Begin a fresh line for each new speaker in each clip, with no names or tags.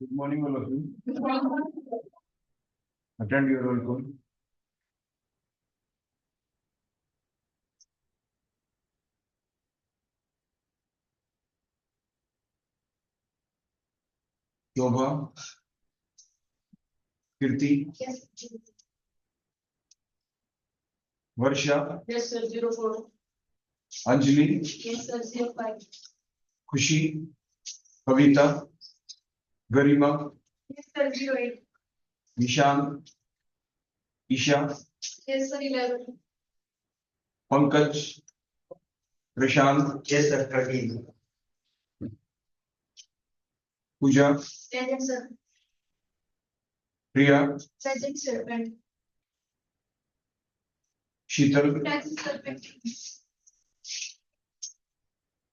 Good morning, all of you. Attend your roll call. Shobha, Kirti,
Yes.
Varsha,
Yes, sir. 04.
Anjali,
Yes, sir. 05.
खुशी, कविता, गरिमा,
Yes, sir. 08.
Nishant, Isha,
Yes, sir. 11.
Pankaj, प्रशांत,
Yes, sir. 13.
पूजा,
Present, sir.
प्रिया,
Present, sir. 20.
शीतल,
Present, sir. 20.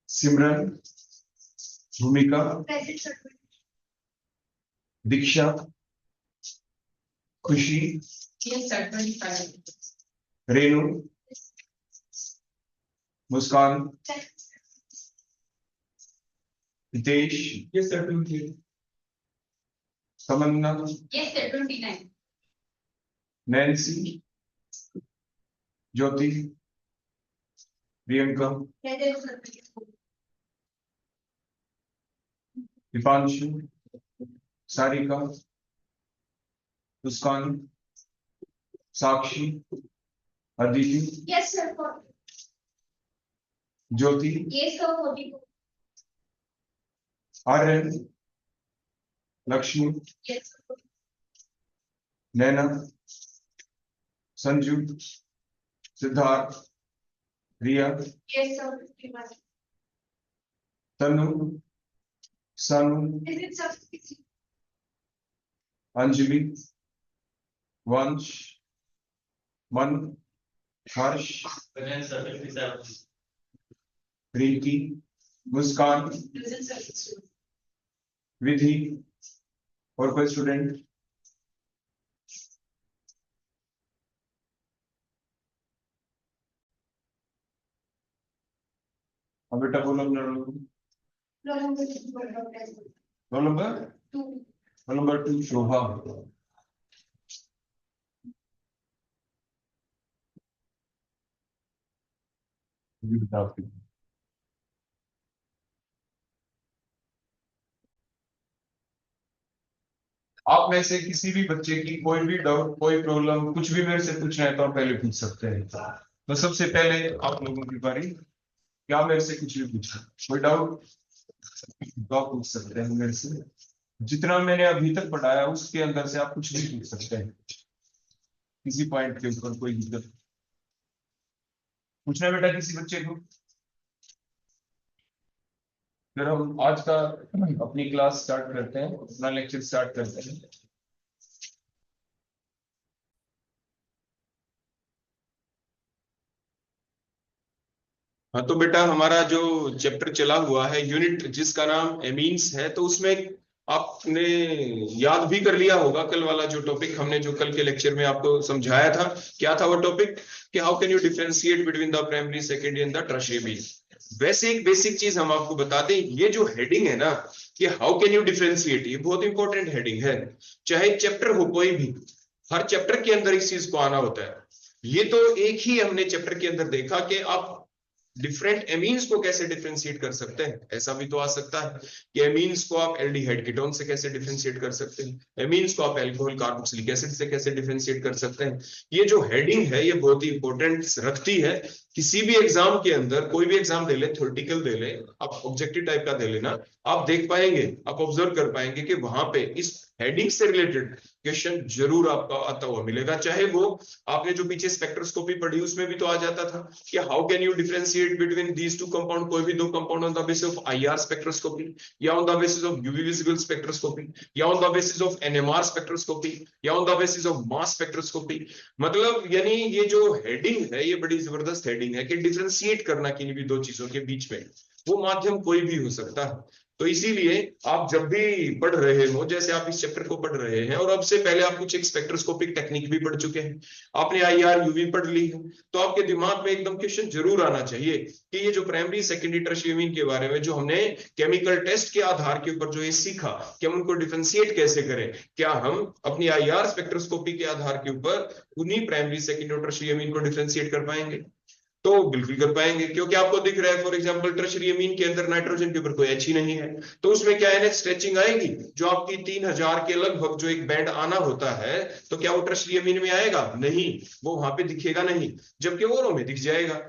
सिमरन, भूमिका,
Present, sir. 20.
दीक्षा, खुशी,
Yes, sir. 25.
Renu, Muskan,
Present, sir.
Hitesh,
Yes, sir. 28.
Tamanna,
Yes, sir. 29.
Nancy, Jyoti, Priyanka,
Present, sir. 24.
Deepanshu, Sarika, Muskan, Sakshi, Aditi,
Yes, sir. 40.
Jyoti,
Yes, sir. 44.
Aryan, Lakshmi,
Yes, sir. 44.
Naina, Sanju, Siddharth, Riya,
Yes, sir. 51.
Tanu, Sanu,
Present, sir. 53.
Anjali, वंश, मन, हर्ष,
Present, sir. 57.
Rinki, मुस्कान,
Present, sir. 61.
विधि और कोई student? अब बेटा बोलो अपना roll
Roll number 2. Present.
Number
2.
Roll number 2 Shobha. जी बताओ फिर। आप में से किसी भी बच्चे की कोई भी डाउट, कोई प्रॉब्लम, कुछ भी मेरे से पूछना है तो आप पहले पूछ सकते हैं। तो सबसे पहले आप लोगों की बारी। क्या मेरे से कुछ भी पूछना, कोई डाउट तो आप पूछ सकते हैं मेरे से। जितना मैंने अभी तक पढ़ाया उसके अंदर से आप कुछ भी पूछ सकते हैं, किसी पॉइंट के ऊपर कोई दिक्कत पूछना है बेटा किसी बच्चे को। फिर हम आज का अपनी क्लास स्टार्ट करते हैं, अपना लेक्चर स्टार्ट करते हैं। हाँ तो बेटा हमारा जो चैप्टर चला हुआ है, यूनिट जिसका नाम एमीन्स है, तो उसमें आपने याद भी कर लिया होगा कल वाला जो टॉपिक हमने जो कल के लेक्चर में आपको समझाया था। क्या था वो टॉपिक कि how can you differentiate between the primary, secondary and the tertiary. वैसे एक बेसिक चीज हम आपको बता दें, ये जो हेडिंग है ना कि हाउ कैन यू डिफरेंशिएट, ये बहुत इंपॉर्टेंट हेडिंग है। चाहे चैप्टर हो कोई भी, हर चैप्टर के अंदर इस चीज को आना होता है। ये तो एक ही हमने चैप्टर के अंदर देखा कि आप डिफरेंट एमीन्स को कैसे डिफरेंशिएट कर सकते हैं। ऐसा भी तो आ सकता है कि एमीन्स को आप एल्डिहाइड कीटोन से कैसे डिफरेंशिएट कर सकते हैं, एमीन्स को आप अल्कोहल कार्बोक्सिलिक एसिड से कैसे डिफरेंशिएट कर सकते हैं। ये जो हेडिंग है ये बहुत ही इंपॉर्टेंट रखती है। किसी भी एग्जाम के अंदर, कोई भी एग्जाम दे ले, थ्योरेटिकल दे ले, आप ऑब्जेक्टिव टाइप का दे लेना, आप देख पाएंगे, आप ऑब्जर्व कर पाएंगे कि वहां पे इस हेडिंग से रिलेटेड क्वेश्चन जरूर आपका आता हुआ मिलेगा। चाहे वो आपने जो पीछे स्पेक्ट्रोस्कोपी पढ़ी उसमें भी तो आ जाता था कि how can you differentiate between these two compound, कोई भी दो compound on the basis of IR spectroscopy, या on the basis of UV visible spectroscopy, या on the basis of NMR spectroscopy, या on the basis of mass spectroscopy. मतलब यानी ये जो हेडिंग है ये बड़ी जबरदस्त हेडिंग है कि डिफरेंशिएट करना किन्हीं भी दो चीजों के बीच में। वो माध्यम कोई भी हो सकता है। तो इसीलिए आप जब भी पढ़ रहे हो, जैसे आप इस चैप्टर को पढ़ रहे हैं और अब से पहले आप कुछ एक स्पेक्ट्रोस्कोपिक टेक्निक भी पढ़ चुके हैं, आपने आईआर यूवी पढ़ ली है, तो आपके दिमाग में एकदम क्वेश्चन जरूर आना चाहिए कि ये जो प्राइमरी सेकेंडरी टर्शियरी मीन के बारे में जो हमने केमिकल टेस्ट के आधार के ऊपर जो ये सीखा कि हम उनको डिफरेंशिएट कैसे करें, क्या हम अपनी आईआर स्पेक्ट्रोस्कोपी के आधार के ऊपर उन्हीं प्राइमरी सेकेंडरी टर्शियरी मीन को डिफरेंशिएट कर पाएंगे? तो बिल्कुल कर पाएंगे, क्योंकि आपको दिख रहा है फॉर एग्जांपल टर्शियरी अमीन के अंदर नाइट्रोजन के ऊपर कोई एच ही नहीं है, तो उसमें क्या है, स्ट्रेचिंग आएगी जो आपकी 3000 के लगभग जो एक बैंड आना होता है, तो क्या वो टर्शियरी अमीन में आएगा? नहीं, वो वहां पे दिखेगा नहीं, जबकि औरों में दिख जाएगा।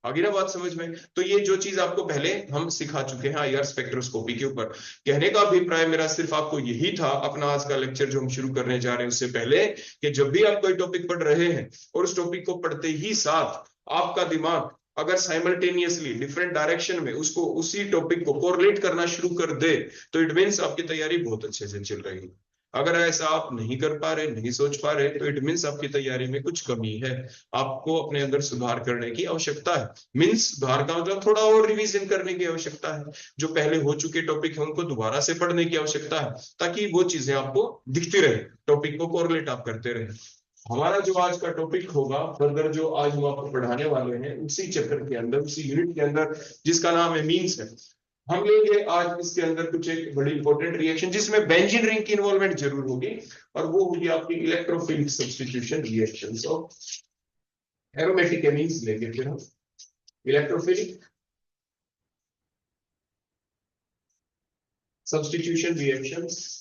आगे ना बात समझ में? तो ये जो चीज आपको पहले हम सिखा चुके हैं आईआर स्पेक्ट्रोस्कोपी के ऊपर। कहने का अभिप्राय मेरा सिर्फ आपको यही था, अपना आज का लेक्चर जो हम शुरू करने जा रहे हैं उससे पहले, कि जब भी आप कोई टॉपिक पढ़ रहे हैं और उस टॉपिक को पढ़ते ही साथ आपका दिमाग अगर साइमल्टेनियसली डिफरेंट डायरेक्शन में उसको उसी टॉपिक को कोरिलेट करना शुरू कर दे, तो इट मीन्स आपकी तैयारी बहुत अच्छे से चल रही है। अगर ऐसा आप नहीं कर पा रहे, नहीं सोच पा रहे, तो इट मीन्स आपकी तैयारी में कुछ कमी है, आपको अपने अंदर सुधार करने की आवश्यकता है। मीन्स सुधार का मतलब थोड़ा और रिवीजन करने की आवश्यकता है, जो पहले हो चुके टॉपिक है उनको दोबारा से पढ़ने की आवश्यकता है, ताकि वो चीजें आपको दिखती रहे, टॉपिक को कोरिलेट आप करते रहे। हमारा जो आज का टॉपिक होगा फर्दर, जो आज हम आपको पढ़ाने वाले हैं उसी चैप्टर के अंदर, उसी यूनिट के अंदर जिसका नाम है मीन्स है, हम लेंगे आज इसके अंदर कुछ एक बड़ी इंपॉर्टेंट रिएक्शन जिसमें बेंजीन रिंग की इन्वॉल्वमेंट जरूर होगी, और वो होगी आपकी electrophilic substitution reactions of aromatic amines. लेंगे फिर हम electrophilic substitution reactions,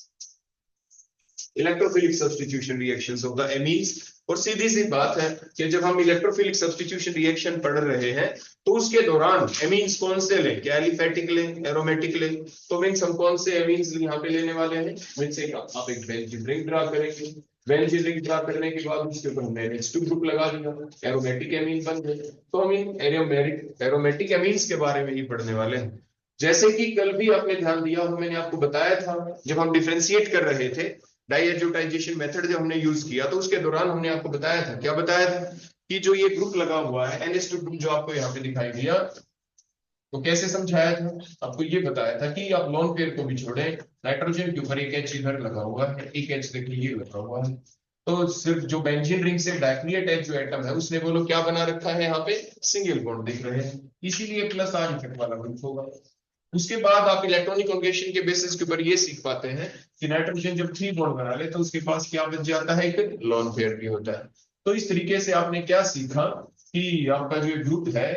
electrophilic substitution reactions of the amines. और सीधी सी बात है कि जब हम इलेक्ट्रोफिलिक सब्स्टिट्यूशन रिएक्शन पढ़ रहे हैं तो उसके दौरान एमीन्स कौन से लें, क्या एलिफेटिक लें, एरोमेटिक लें? तो मीन्स हम कौन से एमीन्स यहाँ पे लेने वाले हैं? मीन्स आप एक बेंजीन रिंग ड्रा करेंगे, बेंजीन रिंग ड्रा करने के बाद उसके ऊपर हमने NH2 ग्रुप लगा दिया, एरोमेटिक एमीन बन गए। तो हम इन एरोमेटिक एमीन्स के बारे में ही पढ़ने वाले हैं। जैसे कि कल भी आपने ध्यान दिया हो, मैंने आपको बताया था जब हम डिफरेंशिएट कर रहे थे, डाइएजोटाइजेशन मेथड जब हमने यूज किया, तो उसके दौरान हमने आपको बताया था, क्या बताया था, कि जो ये ग्रुप लगा हुआ है NH2 ग्रुप जो आपको यहाँ पे दिखाई दिया, तो कैसे समझाया था? आपको ये बताया था कि आप लोन पेयर को भी छोड़े, नाइट्रोजन के ऊपर एक H इधर लगा हुआ है, एक H देखिए ये लगा हुआ है, तो सिर्फ जो बेंजीन रिंग से डाइक्रिएट H जो एटम है उसने बोलो क्या बना रखा है, यहाँ पे सिंगल बॉन्ड दिख रहे हैं, इसीलिए प्लस R इफेक्ट वाला ग्रुप होगा। उसके बाद आप इलेक्ट्रॉनिक कॉन्जुगेशन के बेसिस के ऊपर ये सीख पाते हैं कि नाइट्रोजन जब 3 बॉन्ड बना ले तो उसके पास क्या बच जाता है, एक लोन पेयर भी होता है। तो इस तरीके से आपने क्या सीखा कि आपका जो ग्रुप है,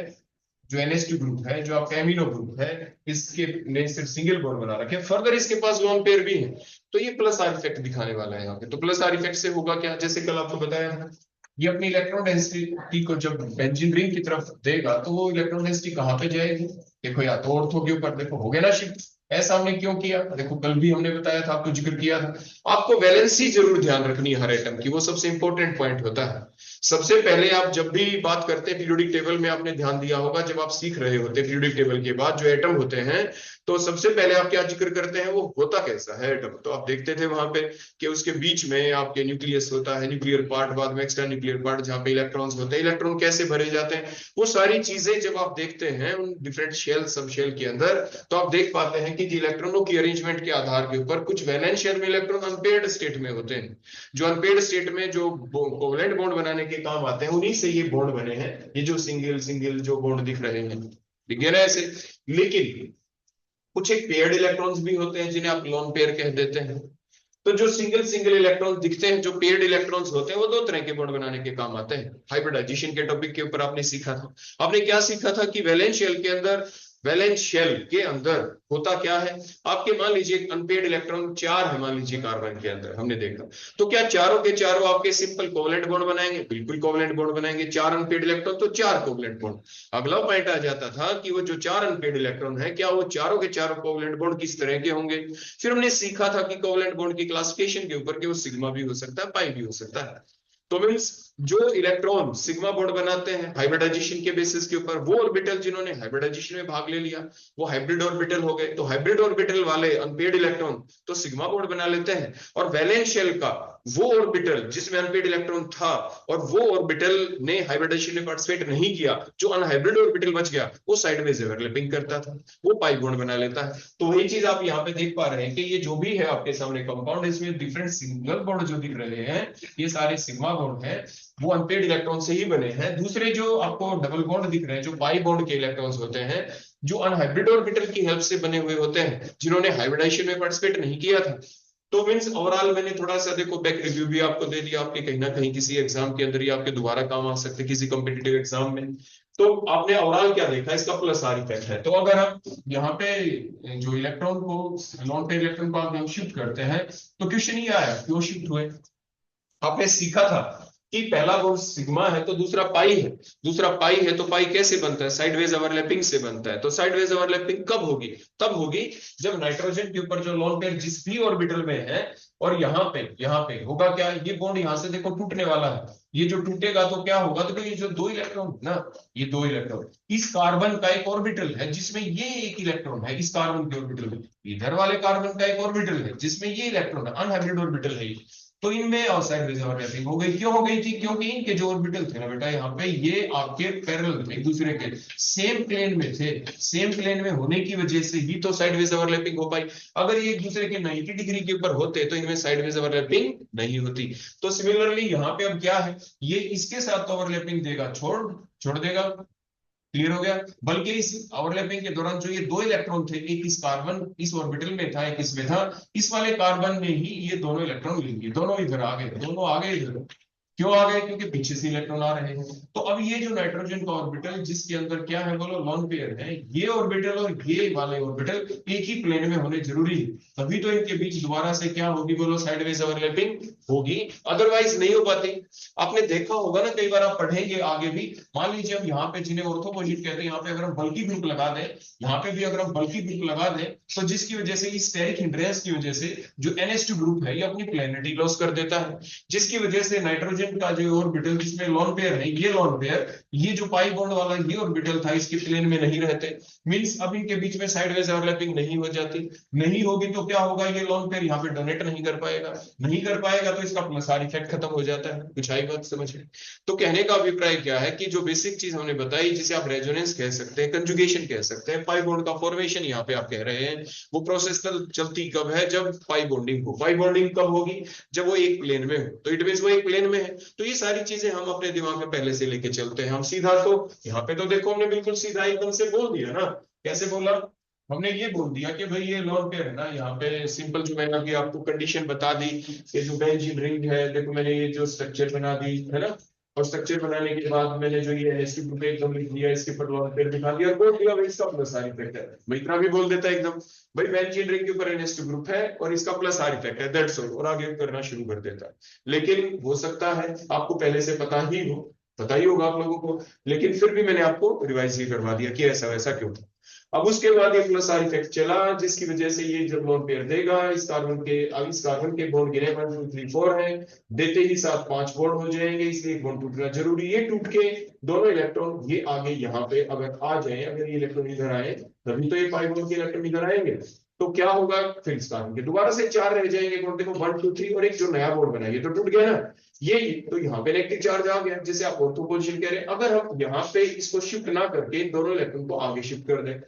जो NH2 ग्रुप है, जो आपका एमिनो ग्रुप है, इसके ने सिर्फ सिंगल बॉन्ड बना रखे, फर्दर इसके पास लोन पेयर भी है, तो ये प्लस आर इफेक्ट दिखाने वाला है यहाँ पे। तो प्लस आर इफेक्ट से होगा क्या, जैसे कल आपको बताया था, ये अपनी इलेक्ट्रॉन डेंसिटी को जब बेंजीन रिंग की तरफ देगा तो वो इलेक्ट्रॉन डेंसिटी कहाँ पे जाएगी? देखो या तो ऑर्थो के ऊपर, देखो हो गया ना शिफ्ट। ऐसा हमने क्यों किया? देखो कल भी हमने बताया था, आपको जिक्र किया था, आपको वैलेंसी जरूर ध्यान रखनी है हर एटम की, वो सबसे इंपॉर्टेंट पॉइंट होता है। सबसे पहले आप जब भी बात करते हैं पीरियोडिक टेबल में, आपने ध्यान दिया होगा, जब आप सीख रहे होते हैं पीरियोडिक टेबल के बाद जो एटम होते हैं, तो सबसे पहले आप क्या जिक्र करते हैं, वो होता कैसा है एटम। तो आप देखते थे वहां पे कि उसके बीच में आपके न्यूक्लियस होता है, न्यूक्लियर पार्ट, बाद में एक्स्ट्रा न्यूक्लियर पार्ट जहाँ पे इलेक्ट्रॉन्स होते हैं, इलेक्ट्रॉन कैसे भरे जाते हैं, वो सारी चीजें जब आप देखते हैं उन डिफरेंट शेल सब शेल के अंदर, तो आप देख पाते हैं कि इलेक्ट्रॉनों की अरेंजमेंट के आधार के ऊपर कुछ वैलेंस शेल में इलेक्ट्रॉन अनपेयर्ड स्टेट में होते हैं, जो अनपेयर्ड स्टेट में जो कोवलेंट बॉन्ड बनाने के काम आते हैं, उन्हीं से ये बॉन्ड बने हैं, ये जो सिंगल सिंगल जो बॉन्ड दिख रहे हैं, दिख गया ना ऐसे। लेकिन कुछ एक पेयर्ड इलेक्ट्रॉन्स भी होते हैं जिन्हें आप लोन पेयर कह देते हैं। तो जो सिंगल सिंगल इलेक्ट्रॉन्स दिखते हैं, जो पेयर्ड इलेक्ट्रॉन्स होते हैं, वो दो तरह के बॉन्ड बनाने के काम आते हैं। हाइब्रिडाइजेशन के टॉपिक के ऊपर आपने सीखा था, आपने क्या सीखा था कि वैलेंस शेल के अंदर, वैलेंस शेल के अंदर होता क्या है, आपके मान लीजिए अनपेयर्ड इलेक्ट्रॉन 4 है मान लीजिए कार्बन के अंदर, हमने देखा, तो क्या चारों के चारों आपके सिंपल कोवलेंट बॉन्ड बनाएंगे? बिल्कुल कोवलेंट बॉन्ड बनाएंगे। 4 अनपेयर्ड इलेक्ट्रॉन तो 4 कोवलेंट बॉन्ड। अगला पॉइंट आ जाता था कि वो जो 4 अनपेयर्ड इलेक्ट्रॉन है, क्या वो चारों के चारों कोवलेंट बॉन्ड किस तरह के होंगे? फिर हमने सीखा था कि कोवलेंट बॉन्ड की क्लासिफिकेशन के ऊपर कि वो सिग्मा भी हो सकता है, पाई भी हो सकता है। तो मीन्स जो इलेक्ट्रॉन सिग्मा बॉन्ड बनाते हैं हाइब्रिडाइजेशन के बेसिस के ऊपर, वो ऑर्बिटल जिन्होंने हाइब्रिडाइजेशन में भाग ले लिया वो हाइब्रिड ऑर्बिटल हो गए। तो हाइब्रिड ऑर्बिटल वाले अनपेड इलेक्ट्रॉन तो सिग्मा बॉन्ड बना लेते हैं, और वैलेंस शेल का वो ऑर्बिटल जिसमें अनपेड इलेक्ट्रॉन था और वो ऑर्बिटल ने हाइब्रिडाइजेशन में पार्टिसिपेट नहीं किया, जो अनहाइब्रिड ऑर्बिटल बच गया, वो साइडवेज ओवरलैपिंग करता था, वो पाई बॉन्ड बना लेता है। तो वही चीज आप यहाँ पे देख पा रहे हैं कि ये जो भी है आपके सामने कंपाउंड, इसमें डिफरेंट सिंगल बॉन्ड जो दिख रहे हैं ये सारे सिग्मा बॉन्ड है, वो अनपेड इलेक्ट्रॉन से ही बने हैं। दूसरे जो आपको डबल बॉन्ड दिख रहे हैं जो पाई बॉन्ड के इलेक्ट्रॉन्स होते हैं, जो अनहाइब्रिड ऑर्बिटल की हेल्प से बने हुए होते हैं, जिन्होंने हाइब्रिडाइजेशन में पार्टिसिपेट नहीं किया था। तो मींस ओवरऑल मैंने थोड़ा सा देखो बैक रिव्यू भी आपको दे दिया, आपके कहीं ना कहीं किसी एग्जाम के अंदर ही आपके दोबारा काम आ सकते किसी कॉम्पिटिटिव एग्जाम में। तो आपने ओवरऑल क्या देखा, इसका प्लस आर इफेक्ट है। तो अगर हम यहाँ पे जो इलेक्ट्रॉन को नॉन पेयर इलेक्ट्रॉन को आप शिफ्ट करते हैं, तो क्वेश्चन ये आया क्यों शिफ्ट हुए। आपने सीखा था कि पहला बॉन्ड सिग्मा है तो दूसरा पाई है, दूसरा पाई है तो पाई कैसे बनता है, साइडवेज ओवरलैपिंग से बनता है। तो साइडवेज ओवरलैपिंग कब होगी, तब होगी जब नाइट्रोजन के ऊपर जो लोन पेयर जिस भी ऑर्बिटल में है, और यहाँ पे होगा क्या, ये बॉन्ड यहाँ से देखो टूटने वाला है, ये जो टूटेगा तो क्या होगा, तो ये जो दो इलेक्ट्रॉन ना, ये दो इलेक्ट्रॉन इस कार्बन का एक ऑर्बिटल है जिसमें ये एक इलेक्ट्रॉन है, इस कार्बन के ऑर्बिटल में इधर वाले कार्बन का एक ऑर्बिटल है जिसमें ये इलेक्ट्रॉन है, अनहाइब्रिड ऑर्बिटल है। तो इनमें साइडवेज ओवरलैपिंग हो गई। क्यों हो गई थी, क्योंकि इनके जो ऑर्बिटल थे ना बेटा यहाँ पे, ये आपके पैरेलल थे एक दूसरे के, सेम प्लेन में थे। सेम प्लेन में होने की वजह से ही तो साइडवेज ओवरलैपिंग हो पाई। अगर ये एक दूसरे के 90 डिग्री के ऊपर होते तो इनमें साइडवेज ओवरलैपिंग नहीं होती। तो सिमिलरली यहाँ पे अब क्या है, ये इसके साथ ओवरलैपिंग देगा, छोड़ देगा, क्लियर हो गया। बल्कि इस ओवरलैपिंग के दौरान जो ये दो इलेक्ट्रॉन थे, एक इस कार्बन इस ऑर्बिटल में था, एक इसमें था, इस वाले कार्बन में ही ये दोनों इलेक्ट्रॉन लेंगे, दोनों इधर आ गए, दोनों आ गए इधर। क्यों आ गए, क्योंकि पीछे से इलेक्ट्रॉन आ रहे हैं। तो अब ये जो नाइट्रोजन का ऑर्बिटल जिसके अंदर क्या है बोलो लोन पेयर है, ये ऑर्बिटल और ये वाले ऑर्बिटल एक ही प्लेन में होने जरूरी है, तभी तो इनके बीच दोबारा से क्या होगी बोलो, साइडवेज ओवरलैपिंग होगी, अदरवाइज नहीं हो पाती। आपने देखा होगा ना, कई बार आप पढ़ेंगे आगे भी, मान लीजिए अब यहाँ पे जिन्हें ऑर्थोपोजिट कहते हैं, यहाँ पे अगर हम बल्कि ग्रुप लगा दें, यहाँ पे भी अगर हम बल्कि ग्रुप लगा दें, तो जिसकी वजह से इस स्टेरिक हिंड्रेंस की वजह से जो NH2 ग्रुप है ये अपनी प्लेनिटी लॉस कर देता है, जिसकी वजह से नाइट्रोजन का जो ऑर्बिटल जिसमें लोन पेयर है, ये लोन पेयर, ये जो पाई बॉन्ड वाला ये ऑर्बिटल था, इसके प्लेन में नहीं रहते। मींस अब इनके बीच में साइडवेज ओवरलैपिंग नहीं हो जाती, नहीं होगी तो क्या होगा, ये लोन पेयर यहाँ पे डोनेट नहीं कर पाएगा, नहीं कर पाएगा तो इसका प्लस आर इफेक्ट खत्म हो जाता है। कुछ आई बात समझ में। तो कहने का अभिप्राय क्या है कि जो बेसिक चीज हमने बताई, जिसे आप रेजोनेंस कह सकते हैं, कंजुगेशन कह सकते हैं, पाई बॉन्ड का फॉर्मेशन यहाँ पे आप कह रहे हैं, वो प्रोसेस चलती कब है, जब पाई बॉन्डिंग हो। पाई बॉन्डिंग कब होगी, जब वो एक प्लेन में हो, तो इट मींस वो एक प्लेन में है। तो ये सारी चीजें हम अपने दिमाग में पहले से लेके चलते हैं। हम सीधा तो यहाँ पे तो देखो हमने बिल्कुल सीधा एकदम से बोल दिया ना, कैसे बोला, हमने ये बोल दिया कि भाई ये लोन पेयर है ना, यहाँ पे सिंपल जो मैंने अभी आपको कंडीशन बता दी, ये जो बेंजीन रिंग है, देखो मैंने ये जो स्ट्रक्चर बना दी है ना, और स्ट्रक्चर बनाने के बाद मैंने जो ये NH2 ग्रुप एकदम लिख दिया, इसके ऊपर लोन पेयर दिखा दिया, बोल दिया भाई इसका प्लस आर इफेक्ट है। मैं इतना भी बोल देता एकदम, भाई बेंजीन रिंग के ऊपर NH2 ग्रुप है और इसका प्लस आर इफेक्ट है, दैट्स ऑल, और आगे करना शुरू कर देता। लेकिन हो सकता है आपको पहले से पता ही हो, पता ही होगा आप लोगों को, लेकिन फिर भी मैंने आपको रिवाइज ही करवा दिया कि ऐसा वैसा क्यों था। अब उसके बाद ये प्लस आर इफेक्ट चला, जिसकी वजह से ये जब लोन पेयर देगा, इस कार्बन के बॉन्ड गिने 1 2 3 4 है, देते ही साथ 5 बॉन्ड हो जाएंगे, इसलिए एक बॉन्ड टूटना जरूरी। ये टूट के दोनों इलेक्ट्रॉन ये आगे यहाँ पे अगर आ जाए, अगर ये इलेक्ट्रॉन इधर आए, तभी तो ये पाई बॉन्ड के इलेक्ट्रॉन इधर आएंगे। तो क्या होगा, फिर इस कार्बन के दोबारा से 4 रह जाएंगे बॉन्ड, देखो 1 2 3, और एक जो नया बॉन्ड बना ये तो टूट गया ना, ये तो यहाँ पे नेगेटिव चार्ज आ गया, जैसे आप ऑर्थो पोजीशन कह रहे हैं। अगर हम यहाँ पे इसको शिफ्ट ना करके इन दोनों इलेक्ट्रॉन को आगे शिफ्ट कर दें,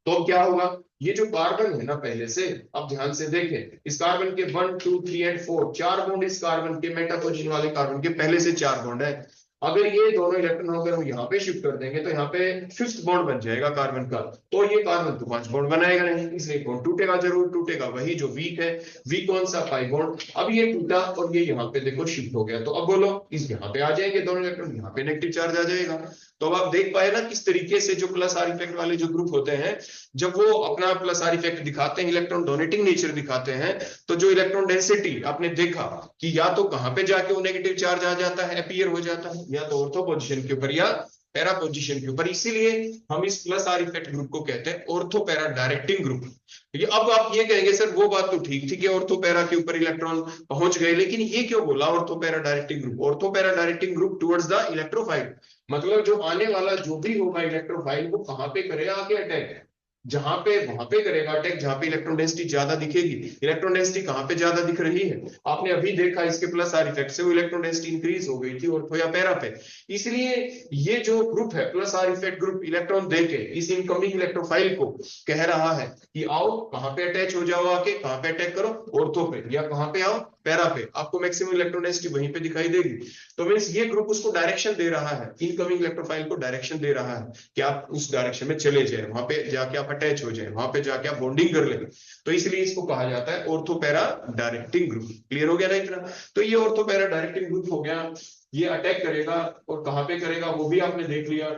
तो क्या होगा, ये जो कार्बन है ना पहले से, अब ध्यान से देखें, इस कार्बन के 1 2 3 एंड 4 4 बॉन्ड इस कार्बन के मेटा पोजीशन वाले कार्बन के पहले से 4 बॉन्ड है। अगर ये दोनों इलेक्ट्रॉन अगर हम यहाँ पे शिफ्ट कर देंगे तो यहाँ पे 5th बॉन्ड बन जाएगा कार्बन का, तो ये कार्बन तो 5 बॉन्ड बनाएगा नहीं, इसलिए बॉन्ड टूटेगा, जरूर टूटेगा, वही जो वीक है। वीक कौन सा, पाई बॉन्ड। अब ये टूटा और ये यहाँ पे देखो शिफ्ट हो गया, तो अब बोलो इस यहाँ पे आ जाएंगे दोनों इलेक्ट्रॉन, यहाँ पे नेगेटिव चार्ज आ जाएगा। तो अब आप देख पाए ना किस तरीके से जो प्लस आर इफेक्ट वाले जो ग्रुप होते हैं, जब वो अपना प्लस आर इफेक्ट दिखाते हैं, इलेक्ट्रॉन डोनेटिंग नेचर दिखाते हैं, तो जो इलेक्ट्रॉन डेंसिटी आपने देखा कि या तो कहां पे जाके वो नेगेटिव चार्ज आ जाता है, अपीयर हो जाता है, या तो ऑर्थो पोजीशन के ऊपर या पैरा पोजीशन के ऊपर, इसीलिए हम इस प्लस आर इफेक्ट ग्रुप को कहते हैं ऑर्थो पैरा डायरेक्टिंग ग्रुप। ठीक है, अब आप ये कहेंगे सर वो बात तो ठीक है, ऑर्थो पैरा के ऊपर इलेक्ट्रॉन पहुंच गए, लेकिन ये क्यों बोला ortho para directing group? Ortho para directing group towards the electrophile, मतलब जो आने वाला जो भी होगा इलेक्ट्रोफाइल वो कहां पे करेगा आके अटैक, जहां पे वहां पे करेगा अटैक जहां पे इलेक्ट्रॉन डेंसिटी ज्यादा दिखेगी। इलेक्ट्रॉन डेंसिटी कहां पे ज्यादा दिख रही है? आपने अभी देखा इसके प्लस आर इफेक्ट से वो इलेक्ट्रॉन डेंसिटी इंक्रीज हो गई थी ऑर्थो या पैरा पे। इसलिए ये जो ग्रुप है plus are effect group electron देके इस इनकमिंग इलेक्ट्रोफाइल को कह रहा है कि आओ कहां पे अटैच हो जाओ, आके कहां पे अटैक करो, ऑर्थो पे, या कहां पे आओ पैरा पे, आपको मैक्सिमम इलेक्ट्रॉन डेंसिटी वहीं पे दिखाई देगी। तो मींस ये ग्रुप उसको डायरेक्शन दे रहा है, इनकमिंग इलेक्ट्रोफाइल को डायरेक्शन दे रहा है कि आप उस डायरेक्शन में चले जाए, वहां पे जाके आप अटैच हो जाए, वहां पे जाके आप बॉन्डिंग कर लेंगे। तो इसलिए इसको कहा जाता है ortho para directing group. Clear हो गया ना इतना? तो ये ऑर्थो पैरा डायरेक्टिंग ग्रुप हो गया, ये अटैक करेगा और कहां पे करेगा वो भी आपने देख लिया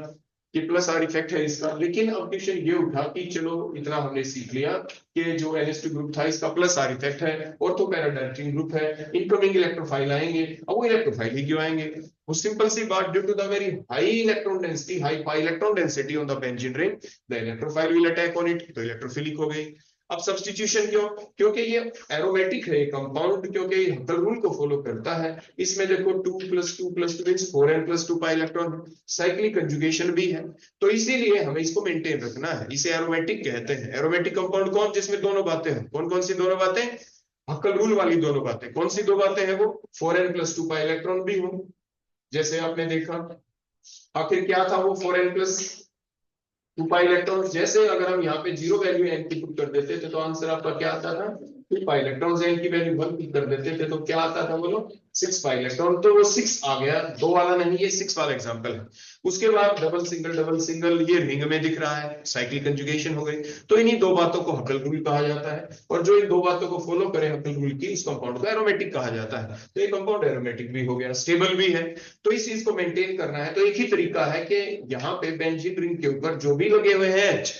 कि प्लस आर इफेक्ट है इसका। लेकिन अब क्वेश्चन ये उठा कि चलो इतना हमने सीख लिया कि जो NH2 ग्रुप था इसका प्लस आर इफेक्ट है, ऑर्थो पैरा डायरेक्टिंग ग्रुप है, इनकमिंग इलेक्ट्रोफाइल आएंगे। अब वो इलेक्ट्रोफाइल ही क्यों आएंगे? वो सिंपल सी बात, due to the very high electron density, high pi electron density on the benzene ring, the electrophile will attack on it, तो इलेक्ट्रोफिलिक हो गई। अब सब्स्टिट्यूशन क्यों? क्योंकि ये एरोमेटिक है कंपाउंड, क्योंकि ये हक्कल रूल को फॉलो करता है। इसमें देखो 2 + 2 + 2 means 4n + 2 pi electron, cyclic conjugation भी है, तो इसीलिए हमें इसको मेंटेन रखना है। इसे एरोमेटिक कहते हैं। एरोमेटिक कंपाउंड कौन? जिसमें दोनों बातें हैं। कौन कौन सी दोनों बातें? हक्कल रूल वाली दोनों बातें। कौन सी दो बातें हैं वो? 4n + 2 पाई इलेक्ट्रॉन भी हो, जैसे आपने देखा। आखिर क्या था वो 4n + 2 पाई इलेक्ट्रॉन? जैसे अगर हम यहाँ पे 0 वैल्यू n की पुट कर देते थे तो आंसर आपका क्या आता था? 2 पाई इलेक्ट्रॉन। n की वैल्यू 1 पुट कर देते थे तो क्या आता था? बोलो 6 पाई इलेक्ट्रॉन। तो वो 6 आ गया, 2 वाला नहीं, ये 6 वाला एग्जांपल है। उसके बाद डबल सिंगल ये रिंग में दिख रहा है, साइक्लिक कंजुगेशन हो गई। तो इन्हीं दो बातों को हक्कल रूल कहा जाता है, और जो इन दो बातों को फॉलो करे हक्कल रूल की, उस कंपाउंड को एरोमेटिक कहा जाता है। तो ये कंपाउंड एरोमेटिक भी हो गया, स्टेबल भी है। तो इस चीज को मेंटेन करना है तो एक ही तरीका है कि यहाँ पे बेंजीन रिंग के ऊपर जो भी लगे हुए हैं H,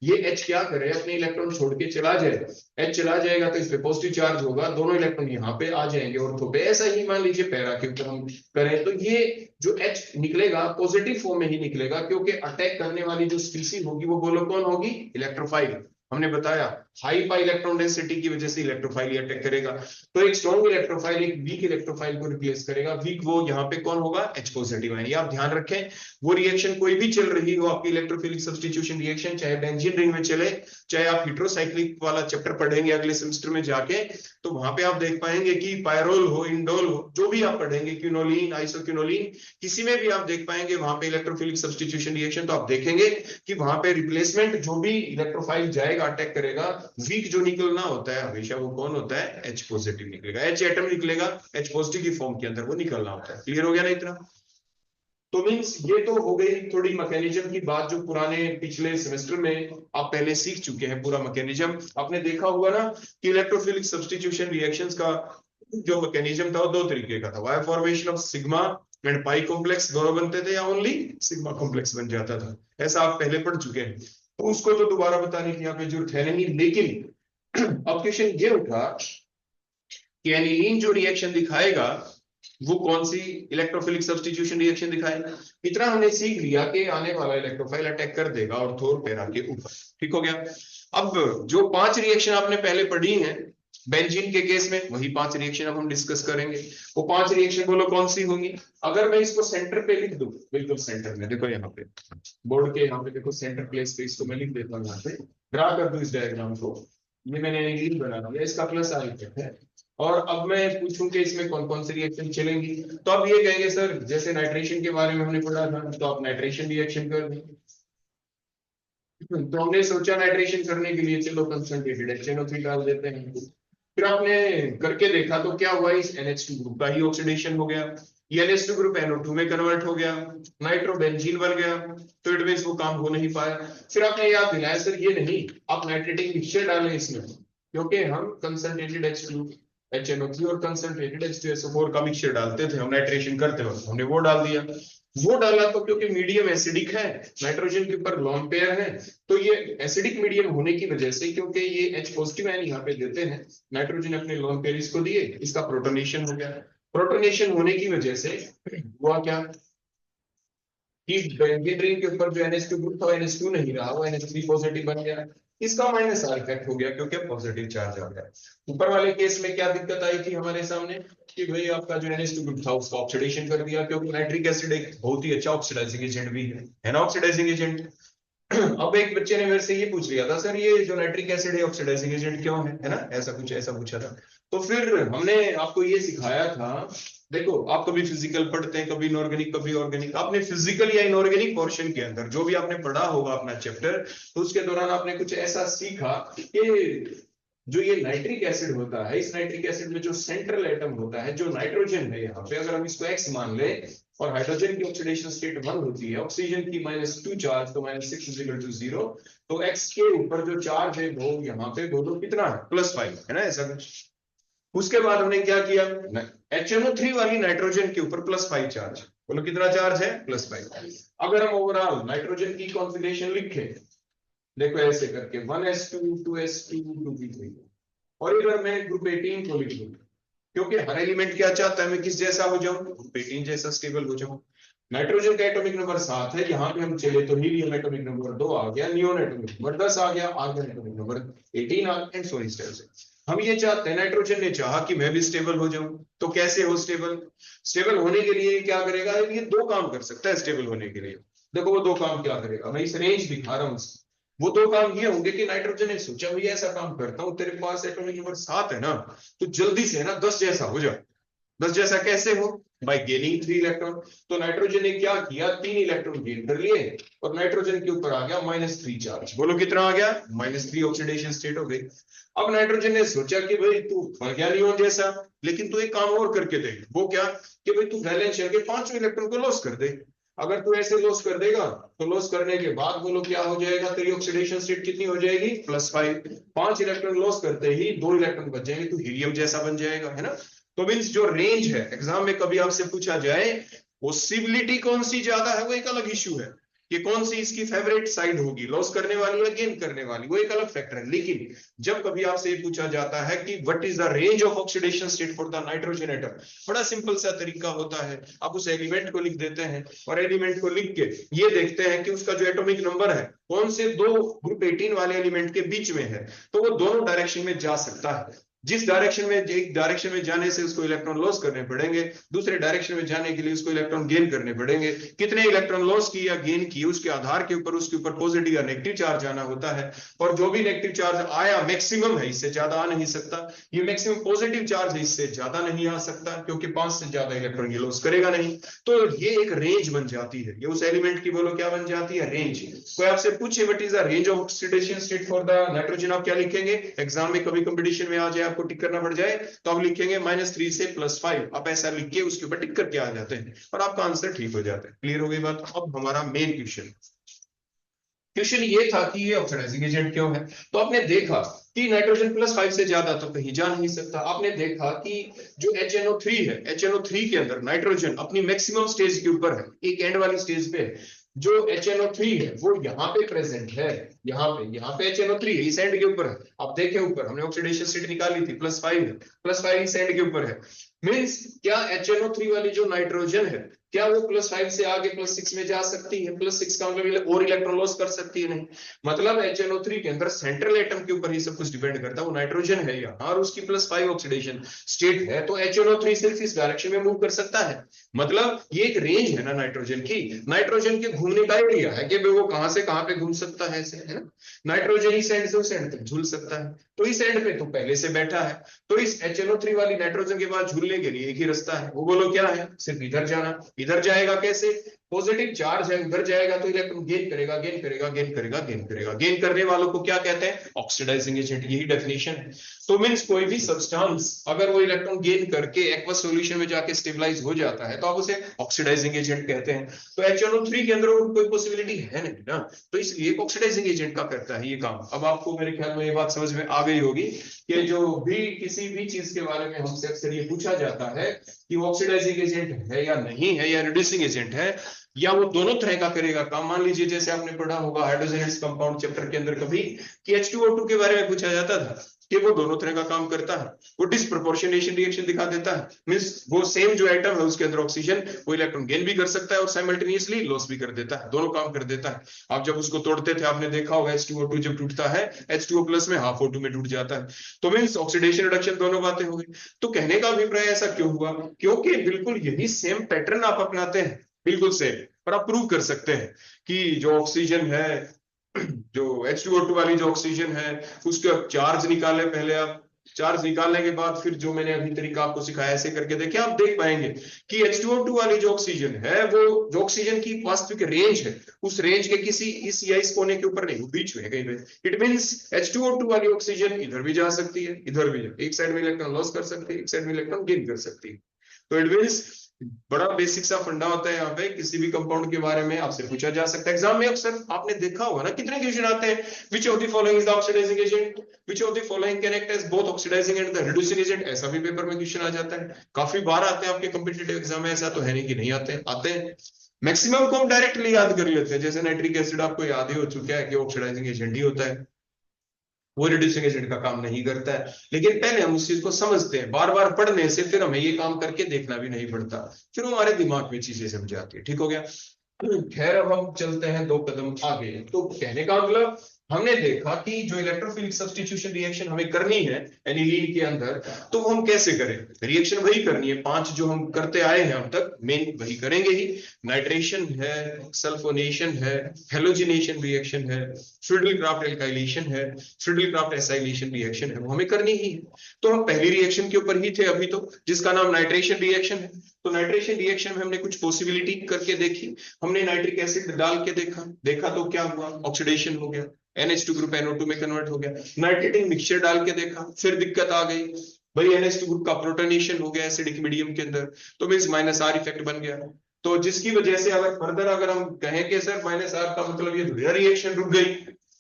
ये H क्या करे? अपने इलेक्ट्रॉन छोड़ के चला जाए। H चला जाएगा तो इस पे पॉजिटिव चार्ज होगा, दोनों इलेक्ट्रॉन यहाँ पे आ जाएंगे ऑर्थो पे। ऐसा ही मान लीजिए पैरा के ऊपर हम करें तो ये जो H निकलेगा पॉजिटिव फॉर्म में ही निकलेगा, क्योंकि अटैक करने वाली जो स्पीसीज होगी वो बोलो कौन होगी? इलेक्ट्रोफाइल। हमने बताया हाई पाई इलेक्ट्रॉन डेंसिटी की वजह से इलेक्ट्रोफाइल अटैक करेगा। तो एक स्ट्रॉन्ग इलेक्ट्रोफाइल एक वीक इलेक्ट्रोफाइल को रिप्लेस करेगा। वीक वो यहाँ पे कौन होगा? H पॉजिटिव है। ये आप ध्यान रखें, वो रिएक्शन कोई भी चल रही हो आपकी इलेक्ट्रोफिलिक सब्स्टिट्यूशन रिएक्शन, चाहे बेंजीन रिंग में चले, चाहे आप हेटेरोसाइक्लिक वाला चैप्टर पढ़ेंगे अगले सेमेस्टर में जाके, तो वहां पे आप देख पाएंगे कि पायरोल हो, इंडोल हो, जो भी आप पढ़ेंगे, क्विनोलिन, आइसोक्विनोलिन, किसी में भी आप देख पाएंगे वहां पे इलेक्ट्रोफिलिक सब्स्टिट्यूशन रिएक्शन। तो आप देखेंगे कि वहां पे रिप्लेसमेंट जो भी इलेक्ट्रोफाइल जाएगा अटैक करेगा, वीक जो निकलना होता है हमेशा वो कौन होता है? H पॉजिटिव निकलेगा, H एटम निकलेगा, H पॉजिटिव की फॉर्म के अंदर वो निकलना होता है। क्लियर हो गया ना इतना? तो मींस ये तो हो गई थोड़ी मैकेनिज्म की बात, जो पुराने पिछले सेमेस्टर में आप पहले सीख चुके हैं। पूरा मैकेनिज्म आपने देखा हुआ ना कि इलेक्ट्रोफिलिक सब्स्टिट्यूशन रिएक्शंस का जो मैकेनिज्म था वो दो तरीके का था। Why formation of sigma and pi complex दोनों बनते थे, या ओनली सिग्मा कॉम्प्लेक्स बन जाता था, ऐसा आप पहले पढ़ चुके हैं। तो उसको तो दोबारा बताने की यहाँ पे जरूरत है नहीं। लेकिन अब क्वेश्चन ये उठा कि एनिलीन जो रिएक्शन दिखाएगा वो कौन सी इलेक्ट्रोफिलिक सब्स्टिट्यूशन रिएक्शन दिखाएगा। इतना हमने सीख लिया कि आने वाला इलेक्ट्रोफाइल अटैक कर देगा ऑर्थो और पैरा के ऊपर। ठीक हो गया? अब जो 5 रिएक्शन आपने पहले पढ़ी हैं बेंजीन के केस में, वही 5 रिएक्शन अब हम डिस्कस करेंगे। वो 5 रिएक्शन बोलो कौन सी होंगी? अगर मैं इसको सेंटर पे लिख दूं, बिल्कुल सेंटर में, देखो यहाँ पे बोर्ड के यहाँ पे देखो सेंटर प्लेस पे इसको मैं लिख देता हूँ, यहाँ पे ड्रा कर दूं इस डायग्राम को। ये मैंने एनिलीन बना दिया, इसका प्लस आर इफेक्ट है। और अब मैं पूछूं कि इसमें कौन कौन सी रिएक्शन चलेंगी, तो आप ये कहेंगे सर जैसे नाइट्रेशन के बारे में हमने पढ़ा था तो आप नाइट्रेशन रिएक्शन कर दें। तो हमने सोचा नाइट्रेशन करने के लिए चलो कंसंट्रेटेड HNO3 डाल देते हैं। फिर आपने करके देखा तो क्या हुआ? इस NH2 ग्रुप का ही ऑक्सीडेशन हो गया, ये NH2 ग्रुप NO2 में कन्वर्ट हो गया, नाइट्रोबेंजीन बन गया। तो इट मींस वो काम हो नहीं पाया। फिर आपने याद दिलाया सर ये नहीं, आप नाइट्रेटिक मिक्सचर डालें इसमें, क्योंकि हम कंसंट्रेटेड H2 HNO3 और कंसंट्रेटेड H2SO4 का मिक्सचर डालते थे हम नाइट्रेशन करते वक्त, हमने वो डाल दिया। वो डाला तो क्योंकि मीडियम एसिडिक है, नाइट्रोजन के ऊपर लॉन पेयर है, तो ये एसिडिक मीडियम होने की वजह से, क्योंकि ये H पॉजिटिव आयन यहाँ पे देते हैं, नाइट्रोजन अपने लॉन पेयर इसको दिए, इसका प्रोटोनेशन हो गया। प्रोटोनेशन होने की वजह से हुआ क्या कि बेंजीन रिंग के ऊपर जो NH2 ग्रुप था NH2 नहीं रहा, वो NH3 पॉजिटिव बन गया। इसका माइनस आर इफेक्ट हो गया क्योंकि पॉजिटिव चार्ज आ गया। ऊपर वाले केस में क्या दिक्कत आई थी हमारे सामने कि भाई आपका जो NH2 ग्रुप था उसका ऑक्सीडेशन कर दिया, क्योंकि नाइट्रिक एसिड एक बहुत ही अच्छा ऑक्सीडाइजिंग एजेंट भी है ना, ऑक्सीडाइजिंग एजेंट। अब एक बच्चे ने मेरे से ये पूछ लिया था, सर ये जो नाइट्रिक एसिड है ऑक्सीडाइजिंग एजेंट क्यों है ना, ऐसा पूछा था। तो फिर हमने आपको ये सिखाया था, देखो आप कभी फिजिकल पढ़ते हैं, कभी इनऑर्गेनिक कभी ऑर्गेनिक, आपने फिजिकल या इनऑर्गेनिक पोर्शन के अंदर जो भी आपने पढ़ा होगा अपना चैप्टर, तो उसके दौरान आपने कुछ ऐसा सीखा कि जो ये नाइट्रिक एसिड होता है, इस नाइट्रिक एसिड में जो सेंट्रल एटम होता है, जो नाइट्रोजन है यहाँ पे, अगर हम इसको x मान ले और हाइड्रोजन की ऑक्सीडेशन स्टेट 1 होती है, ऑक्सीजन की -2 चार्ज, तो -6 = 0, तो x के ऊपर जो चार्ज है वो यहाँ पे बोलो कितना है, +5 है ना, ऐसा कुछ। उसके बाद हमने क्या किया, HNO3 वाली नाइट्रोजन के ऊपर +5 चार्ज, बोलो कितना चार्ज है, +5। अगर हम ओवरऑल नाइट्रोजन की कॉन्फ़िगरेशन लिखे, देखो ऐसे करके 1s2 2s2 2p3, और इधर मैं ग्रुप 18 को लिख दूं, क्योंकि हर एलिमेंट क्या चाहता है, मैं किस जैसा हो जाऊं, ग्रुप 18 जैसा स्टेबल हो जाऊं। नाइट्रोजन का एटॉमिक नंबर 7 है, यहाँ पे हम चले तो हीलियम एटॉमिक नंबर 2 आ गया, नियोन एटॉमिक नंबर 10 आ गया, आर्गन एटॉमिक नंबर 18 आ गया, एंड सो इस तरह से। हम ये चाहते हैं, नाइट्रोजन ने चाहा कि मैं भी स्टेबल हो जाऊं, तो कैसे हो स्टेबल होने के लिए क्या करेगा, ये 2 काम कर सकता है स्टेबल होने के लिए। देखो वो 2 काम क्या करेगा, मैं इस रेंज दिखा रहा हूं। वो 2 काम ये होंगे कि नाइट्रोजन ने सोचा भैया ऐसा काम करता हूं, तेरे पास एटॉमिक नंबर 7 है ना, तो जल्दी से ना 10 जैसा हो जा। 10 जैसा कैसे हो, बाय गेनिंग 3 इलेक्ट्रॉन। तो नाइट्रोजन ने क्या किया, 3 इलेक्ट्रॉन गेन कर लिए, और नाइट्रोजन के ऊपर आ गया -3 चार्ज, बोलो कितना आ गया, -3 ऑक्सीडेशन स्टेट हो गई। अब नाइट्रोजन ने सोचा कि भाई तू बन गया नियोन जैसा, लेकिन तू एक काम और करके दे, वो क्या, कि भाई तू वैलेंस शेल के 5 इलेक्ट्रॉन को लॉस कर दे। अगर तू ऐसे लॉस कर देगा, तो लॉस करने के बाद बोलो क्या हो जाएगा, तेरी ऑक्सीडेशन स्टेट कितनी हो जाएगी, +5। 5 इलेक्ट्रॉन लॉस करते ही 2 इलेक्ट्रॉन बच जाएंगे, तो हीलियम जैसा बन जाएगा, है ना। तो मीन्स जो रेंज है, एग्जाम में कभी आपसे पूछा जाए पॉसिबिलिटी कौन सी ज्यादा है, वो एक अलग इश्यू है, कि कौन सी इसकी फेवरेट साइड होगी, लॉस करने वाली या गेन करने वाली, वो एक अलग फैक्टर है। लेकिन जब कभी आपसे ये पूछा जाता है कि what is the range of oxidation state for the nitrogen atom, बड़ा सिंपल सा तरीका होता है, आप उस एलिमेंट को लिख देते हैं, और एलिमेंट को लिख के ये देखते हैं कि उसका जो एटॉमिक नंबर है कौन से 2 ग्रुप 18 वाले एलिमेंट के बीच में है, तो वो दोनों डायरेक्शन में जा सकता है। जिस डायरेक्शन में, एक डायरेक्शन में जाने से उसको इलेक्ट्रॉन लॉस करने पड़ेंगे, दूसरे डायरेक्शन में जाने के लिए उसको इलेक्ट्रॉन गेन करने पड़ेंगे। कितने इलेक्ट्रॉन लॉस किए या गेन किए, उसके आधार के ऊपर उसके ऊपर पॉजिटिव या नेगेटिव चार्ज आना होता है, और जो भी नेगेटिव चार्ज आया मैक्सिमम है, इससे ज्यादा आ नहीं सकता। ये मैक्सिमम पॉजिटिव चार्ज है, इससे ज्यादा नहीं आ सकता, क्योंकि 5 से ज्यादा इलेक्ट्रॉन ये लॉस करेगा नहीं। तो ये एक रेंज बन जाती है, ये उस एलिमेंट की बोलो क्या बन जाती है, रेंज। कोई आपसे पूछे what is the range of oxidation state for the nitrogen, आप क्या लिखेंगे, एग्जाम में कभी कंपटीशन में आ जाए, आपको टिक करना पड़ जाए, तो आप लिखेंगे -3 से +5, आप ऐसा लिख के उसके ऊपर टिक करके आ जाते हैं, और आपका आंसर ठीक हो जाता है। क्लियर हो गई बात। अब हमारा मेन क्वेश्चन ये था कि ये ऑक्सीडाइजिंग एजेंट क्यों है। तो आपने देखा कि नाइट्रोजन +5 से ज्यादा तो कहीं जा नहीं सकता। आपने देखा कि जो HNO3 है, HNO3 के अंदर नाइट्रोजन अपनी मैक्सिमम स्टेज के ऊपर है, एक एंड वाली स्टेज पे। जो HNO3 है वो यहाँ पे प्रेजेंट है, यहाँ पे HNO3 है, इस एंड के ऊपर है। आप देखें ऊपर हमने ऑक्सीडेशन स्टेट निकाली थी, +5 है, +5 इस एंड के ऊपर है। मींस क्या HNO3 वाली जो नाइट्रोजन है, क्या वो +5 से आगे +6 में जा सकती है, +6 का मतलब और इलेक्ट्रॉन लॉस कर सकती है, नहीं। मतलब HNO3 के अंदर सेंट्रल एटम के ऊपर ही सब कुछ डिपेंड करता है, वो नाइट्रोजन है यहाँ और उसकी +5 ऑक्सीडेशन स्टेट है, तो HNO3 सिर्फ इस डायरेक्शन में मूव कर सकता है। मतलब ये एक रेंज है ना नाइट्रोजन की, नाइट्रोजन के घूमने का एरिया है कि वो कहां से कहां पे घूम सकता है, ऐसे है ना। नाइट्रोजन इस एंड से उस एंड तक झूल सकता है, तो इस एंड पे तो पहले से बैठा है, तो इस HNO3 वाली नाइट्रोजन के बाद झूलने के लिए एक ही रास्ता है, वो बोलो क्या है, सिर्फ इधर जाना। इधर जाएगा कैसे, पॉजिटिव चार्ज है, उधर जाएगा तो इलेक्ट्रॉन गेन करेगा, गेन करने वालों को क्या कहते हैं, ऑक्सीडाइजिंग एजेंट, यही डेफिनेशन है। तो मींस कोई भी सब्सटेंस अगर वो इलेक्ट्रॉन गेन करके एक्वस सॉल्यूशन में जाके स्टेबलाइज हो जाता है, तो आप उसे ऑक्सीडाइजिंग एजेंट कहते हैं। तो HNO3 के अंदर कोई पॉसिबिलिटी है नहीं ना, तो इसलिए ऑक्सीडाइजिंग एजेंट का करता है ये काम। अब आपको मेरे ख्याल में ये बात समझ में आ गई होगी कि जो भी किसी भी चीज के बारे में हमसे अक्सर ये पूछा जाता है कि वो ऑक्सीडाइजिंग एजेंट है या नहीं है, या रिड्यूसिंग एजेंट है, या वो दोनों तरह का करेगा काम। मान लीजिए जैसे आपने पढ़ा होगा हाइड्रोजन कंपाउंड चैप्टर के अंदर कभी कि H2O2 के बारे में पूछा जाता था कि वो दोनों तरह का काम करता है, वो डिसप्रोपोर्शनेशन रिएक्शन दिखा देता है, मींस वो सेम जो एटम है उसके अंदर ऑक्सीजन वो इलेक्ट्रॉन गेन भी कर सकता है और साइमल्टेनियसली लॉस भी कर देता है, दोनों काम कर देता है। आप जब उसको तोड़ते थे आपने देखा होगा H2O2 जब टूटता है H2O प्लस में हाफ O2 में टूट जाता है, तो मींस ऑक्सीडेशन रिडक्शन दोनों बातें हो गई। तो कहने का अभिप्राय ऐसा क्यों हुआ, क्योंकि बिल्कुल यही सेम पैटर्न आप अपनाते हैं, बिल्कुल सेम, पर आप प्रूव कर सकते हैं कि जो ऑक्सीजन है, जो H2O2 वाली जो ऑक्सीजन है उसका चार्ज निकाले पहले आप, चार्ज निकालने के बाद फिर जो मैंने अभी तरीका आपको सिखाया ऐसे करके देखिए, आप देख पाएंगे कि H2O2 वाली जो ऑक्सीजन है वो जो ऑक्सीजन की वास्तविक रेंज है उस रेंज के किसी इस या इस कोने के ऊपर नहीं, वो बीच में है कहीं पे। इट मींस H2O2 वाली ऑक्सीजन इधर भी जा सकती है इधर भी, एक साइड में इलेक्ट्रॉन लॉस कर सकती है एक साइड में इलेक्ट्रॉन गेन कर सकती है। तो इट मींस बड़ा बेसिक सा फंडा होता है यहाँ पे, किसी भी कंपाउंड के बारे में आपसे पूछा जा सकता है एग्जाम में। अक्सर आपने देखा होगा ना कितने क्वेश्चन आते हैं, which of the following is the oxidising agent, which of the following can act as both oxidising and the reducing agent, ऐसा भी पेपर में क्वेश्चन आ जाता है, काफी बार आते हैं आपके कॉम्पिटिटिव एग्जाम में, ऐसा तो है नहीं कि नहीं आते हैं, आते हैं। मैक्सिमम को हम डायरेक्टली याद कर लेते हैं, जैसे नाइट्रिक एसिड आपको याद ही हो चुका है कि ऑक्सीडाइजिंग एजेंट ही होता है, वो रिड्यूसिंग एजेंट का काम नहीं करता है। लेकिन पहले हम उस चीज को समझते हैं, बार बार पढ़ने से फिर हमें ये काम करके देखना भी नहीं पड़ता, फिर हमारे दिमाग में चीजें समझ आती है। ठीक हो गया, खैर अब हम चलते हैं 2 कदम आगे। तो कहने का मतलब हमने देखा कि जो इलेक्ट्रोफिलिक सब्स्टिट्यूशन रिएक्शन हमें करनी है एनिलीन के अंदर, तो हम कैसे करें, रिएक्शन वही करनी है 5 जो हम करते आए हैं अब तक, मेन वही करेंगे ही। नाइट्रेशन है, सल्फोनेशन है, हेलोजिनेशन रिएक्शन है, फ्रिडल-क्राफ्ट एल्काइलेशन है, फ्रिडल-क्राफ्ट एसाइलेशन रिएक्शन है, वो हमें करनी ही है। तो हम पहली रिएक्शन के ऊपर ही थे अभी तो, जिसका नाम नाइट्रेशन रिएक्शन है। तो नाइट्रेशन रिएक्शन में हमने कुछ पॉसिबिलिटी करके देखी, हमने नाइट्रिक एसिड डाल के देखा तो क्या हुआ, ऑक्सीडेशन हो गया, NH2 ग्रुप NO2 में कन्वर्ट हो गया। नाइट्रेटिंग मिक्सचर डाल के देखा, फिर दिक्कत आ गई भाई, NH2 ग्रुप का प्रोटोनेशन हो गया एसिडिक मीडियम के अंदर, तो मींस -R इफेक्ट बन गया। तो जिसकी वजह से अगर फर्दर अगर हम कहें कि सर -R का मतलब ये रिएक्शन रुक गई,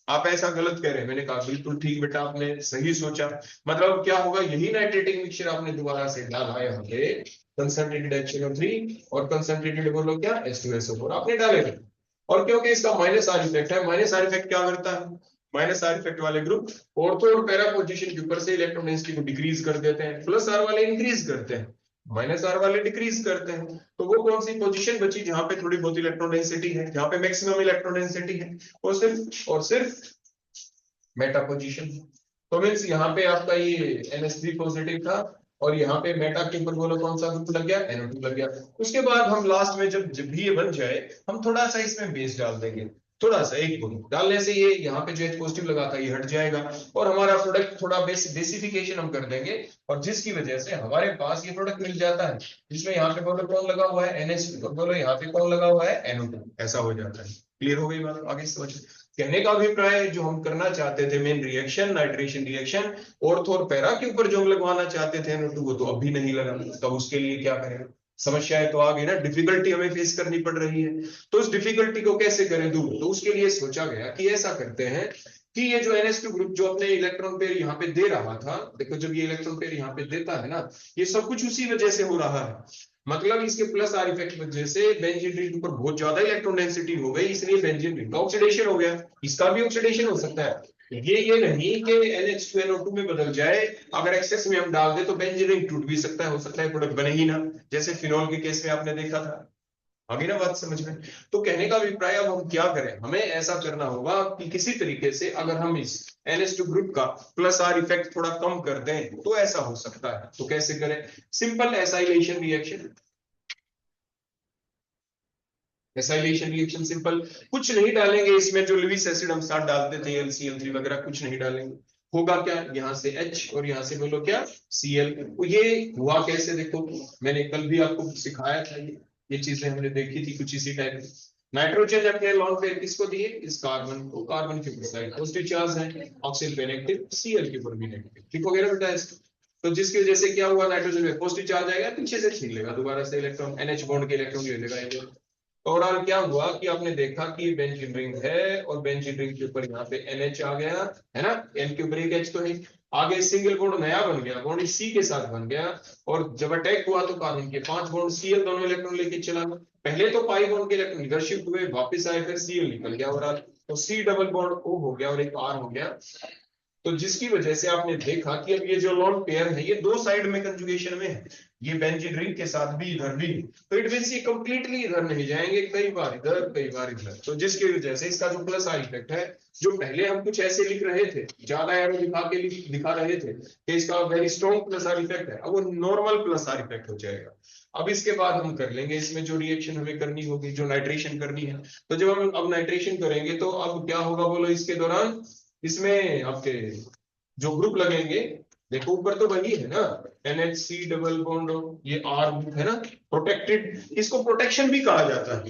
आप ऐसा गलत कह रहे हैं। मैंने कहा बिल्कुल ठीक बेटा, आपने सही सोचा। मतलब क्या होगा, यही नाइट्रेटिंग मिक्सचर आपने दोबारा से डाला है यहाँ पे, कंसंट्रेटेड HNO3 और कंसंट्रेटेड बोलो क्या H2SO4 आपने डाले थे। और क्योंकि इसका -R इफेक्ट है, -R इफेक्ट क्या करता है, -R इफेक्ट वाले ग्रुप ऑर्थो और पैरा पोजीशन के ऊपर से इलेक्ट्रॉन डेंसिटी को डिक्रीज कर देते हैं, +R वाले इंक्रीज करते हैं, -R वाले डिक्रीज करते हैं। तो वो कौन सी पोजीशन बची जहां पे थोड़ी बहुत इलेक्ट्रॉन डेंसिटी है, जहां पे मैक्सिमम इलेक्ट्रॉन डेंसिटी है, और सिर्फ मेटा पोजीशन। तो मींस यहाँ पे आपका ये NH3 पॉजिटिव था और यहाँ पे मेटा के ऊपर बोलो कौन सा ग्रुप लग गया, NO2 लग गया। उसके बाद हम लास्ट में जब भी ये बन जाए, हम थोड़ा सा इसमें बेस डाल देंगे, थोड़ा सा एक बूंद डालने से ये यहाँ पे जो H पॉजिटिव लगा था ये हट जाएगा और हमारा प्रोडक्ट थोड़ा बेसिफिकेशन हम कर देंगे, और जिसकी वजह से हमारे पास ये प्रोडक्ट मिल जाता है जिसमें यहाँ पे बोलो कौन लगा हुआ है, NH2, और बोलो यहाँ पे कौन लगा हुआ है, NO2, ऐसा हो जाता है। क्लियर हो गई बात, आगे समझ। कहने का अभिप्राय जो हम करना चाहते थे main reaction nitration reaction, ortho और पैरा के ऊपर जो हम लगवाना चाहते थे NO2 वो तो अभी नहीं लगा, तब उसके लिए क्या करें, समस्याएं तो आ गई ना, डिफिकल्टी हमें फेस करनी पड़ रही है। तो उस डिफिकल्टी को कैसे करें दूर, तो उसके लिए सोचा गया कि ऐसा करते हैं कि ये जो NH2 ग्रुप जो अपने इलेक्ट्रॉन पेयर यहाँ पे दे रहा था, देखो जब ये इलेक्ट्रॉन पेयर यहाँ पे देता है ना, ये सब कुछ उसी वजह से हो रहा है। मतलब इसके +R इफेक्ट वजह से बेंजीन रिंग पर बहुत ज्यादा इलेक्ट्रॉन डेंसिटी हो गई, इसलिए बेंजीन रिंग का ऑक्सीडेशन हो गया, इसका भी ऑक्सीडेशन हो सकता है। ये नहीं कि NH2NO2 में बदल जाए, अगर एक्सेस में हम डाल दे तो बेंजीन रिंग टूट भी सकता है प्रोडक्ट बने ही ना, जैसे फिनॉल के केस में आपने देखा था। आगे ना बात समझ में। तो कहने का अभिप्राय अब हम क्या करें, हमें ऐसा करना होगा कि किसी तरीके से अगर हम इस NH2 ग्रुप का +R इफेक्ट थोड़ा कम कर दें तो ऐसा हो सकता है। तो कैसे करें, simple acylation reaction, acylation reaction simple, कुछ नहीं डालेंगे इसमें, जो लुईस एसिड हम साथ डालते थे LCl3 वगैरह कुछ नहीं डालेंगे। होगा क्या, यहाँ से H और यहाँ से बोलो क्या Cl। ये हुआ कैसे, देखो मैंने कल भी आपको सिखाया था, ये चीजें हमने देखी थी कुछ इसी टाइप की। नाइट्रोजन अपने लॉन्ग पेयर किसको दिए, इस कार्बन को, कार्बन के ऊपर साइड पॉजिटिव चार्ज है, ऑक्सीजन पे नेगेटिव, Cl के ऊपर भी नेगेटिव, ठीक हो गया ना बेटा इसको। तो जिसकी वजह से क्या हुआ, नाइट्रोजन में पॉजिटिव चार्ज आएगा, पीछे से छीन लेगा दोबारा से इलेक्ट्रॉन, NH बॉन्ड के इलेक्ट्रॉन ले लेगा, ओवरऑल क्या हुआ कि आपने देखा कि ये बेंजीन रिंग है और बेंजीन रिंग के ऊपर यहाँ पे NH आ गया है ना, N के ऊपर एक H तो है, आगे सिंगल बॉन्ड नया बन गया, बॉन्ड C के साथ बन गया, और जब अटैक हुआ तो कार्बन के 5 बॉन्ड Cl दोनों इलेक्ट्रॉन लेके चला गया। पहले तो पाई बॉन्ड के इलेक्ट्रॉन इधर शिफ्ट हुए, वापस आए, फिर Cl निकल गया ओवरऑल, तो C डबल बॉन्ड O हो गया और एक R हो गया। तो जिसकी वजह से आपने देखा कि अब ये जो लोन पेयर है ये दो साइड में कंजुगेशन में है, ये बेंजीन रिंग के साथ भी इधर भी, तो इट मींस ये कंप्लीटली इधर नहीं जाएंगे, कई बार इधर कई बार इधर, तो जिसकी वजह से इसका जो प्लस आई इफेक्ट है, जो पहले हम कुछ ऐसे लिख रहे थे, ज्यादा एरो दिखा रहे थे कि इसका very strong plus are effect है, अब वो नॉर्मल प्लस आर इफेक्ट हो जाएगा। अब इसके बाद हम कर लेंगे इसमें जो रिएक्शन हमें करनी होगी, जो नाइट्रेशन करनी है, तो जब हम अब नाइट्रेशन करेंगे तो अब क्या होगा बोलो इसके दौरान, इसमें आपके जो ग्रुप लगेंगे, देखो ऊपर तो वही है ना, NHC डबल बॉन्ड, ये R ग्रुप है ना, प्रोटेक्टेड, इसको प्रोटेक्शन भी कहा जाता है।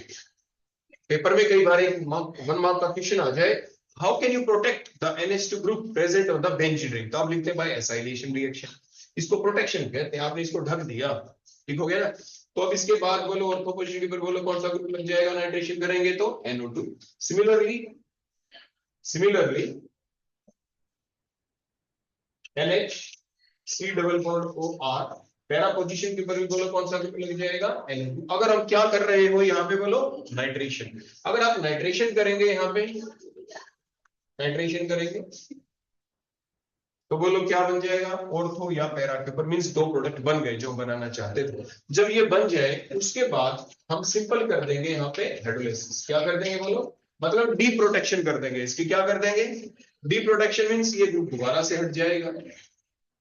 पेपर में कई बार एक 1 मार्क का क्वेश्चन आ जाए, how can you protect the NH2 group present on the benzene ring, तो आप लिखते हैं बाय एसाइलेशन रिएक्शन, इसको प्रोटेक्शन कहते हैं, आपने इसको ढक दिया, ठीक हो गया ना। तो अब इसके बाद बोलो ऑर्थो पोजीशन पर बोलो कौन सा ग्रुप लग जाएगा नाइट्रेशन करेंगे तो NO2। Similarly NH C double bond OR, para position के ऊपर भी बोलो कौन सा ग्रुप लग जाएगा NO2। अगर हम क्या कर रहे हो यहाँ पे बोलो नाइट्रेशन, अगर आप नाइट्रेशन करेंगे यहाँ पे नाइट्रेशन करेंगे तो बोलो क्या बन जाएगा, ऑर्थो या पैरा के ऊपर, मींस दो प्रोडक्ट बन गए जो बनाना चाहते थे। जब ये बन जाए उसके बाद हम सिंपल कर देंगे यहाँ पे हाइड्रोलाइसिस, क्या कर देंगे बोलो, मतलब डी प्रोटेक्शन कर देंगे इसकी, क्या कर देंगे डी प्रोटेक्शन, मींस ये ग्रुप दोबारा से हट जाएगा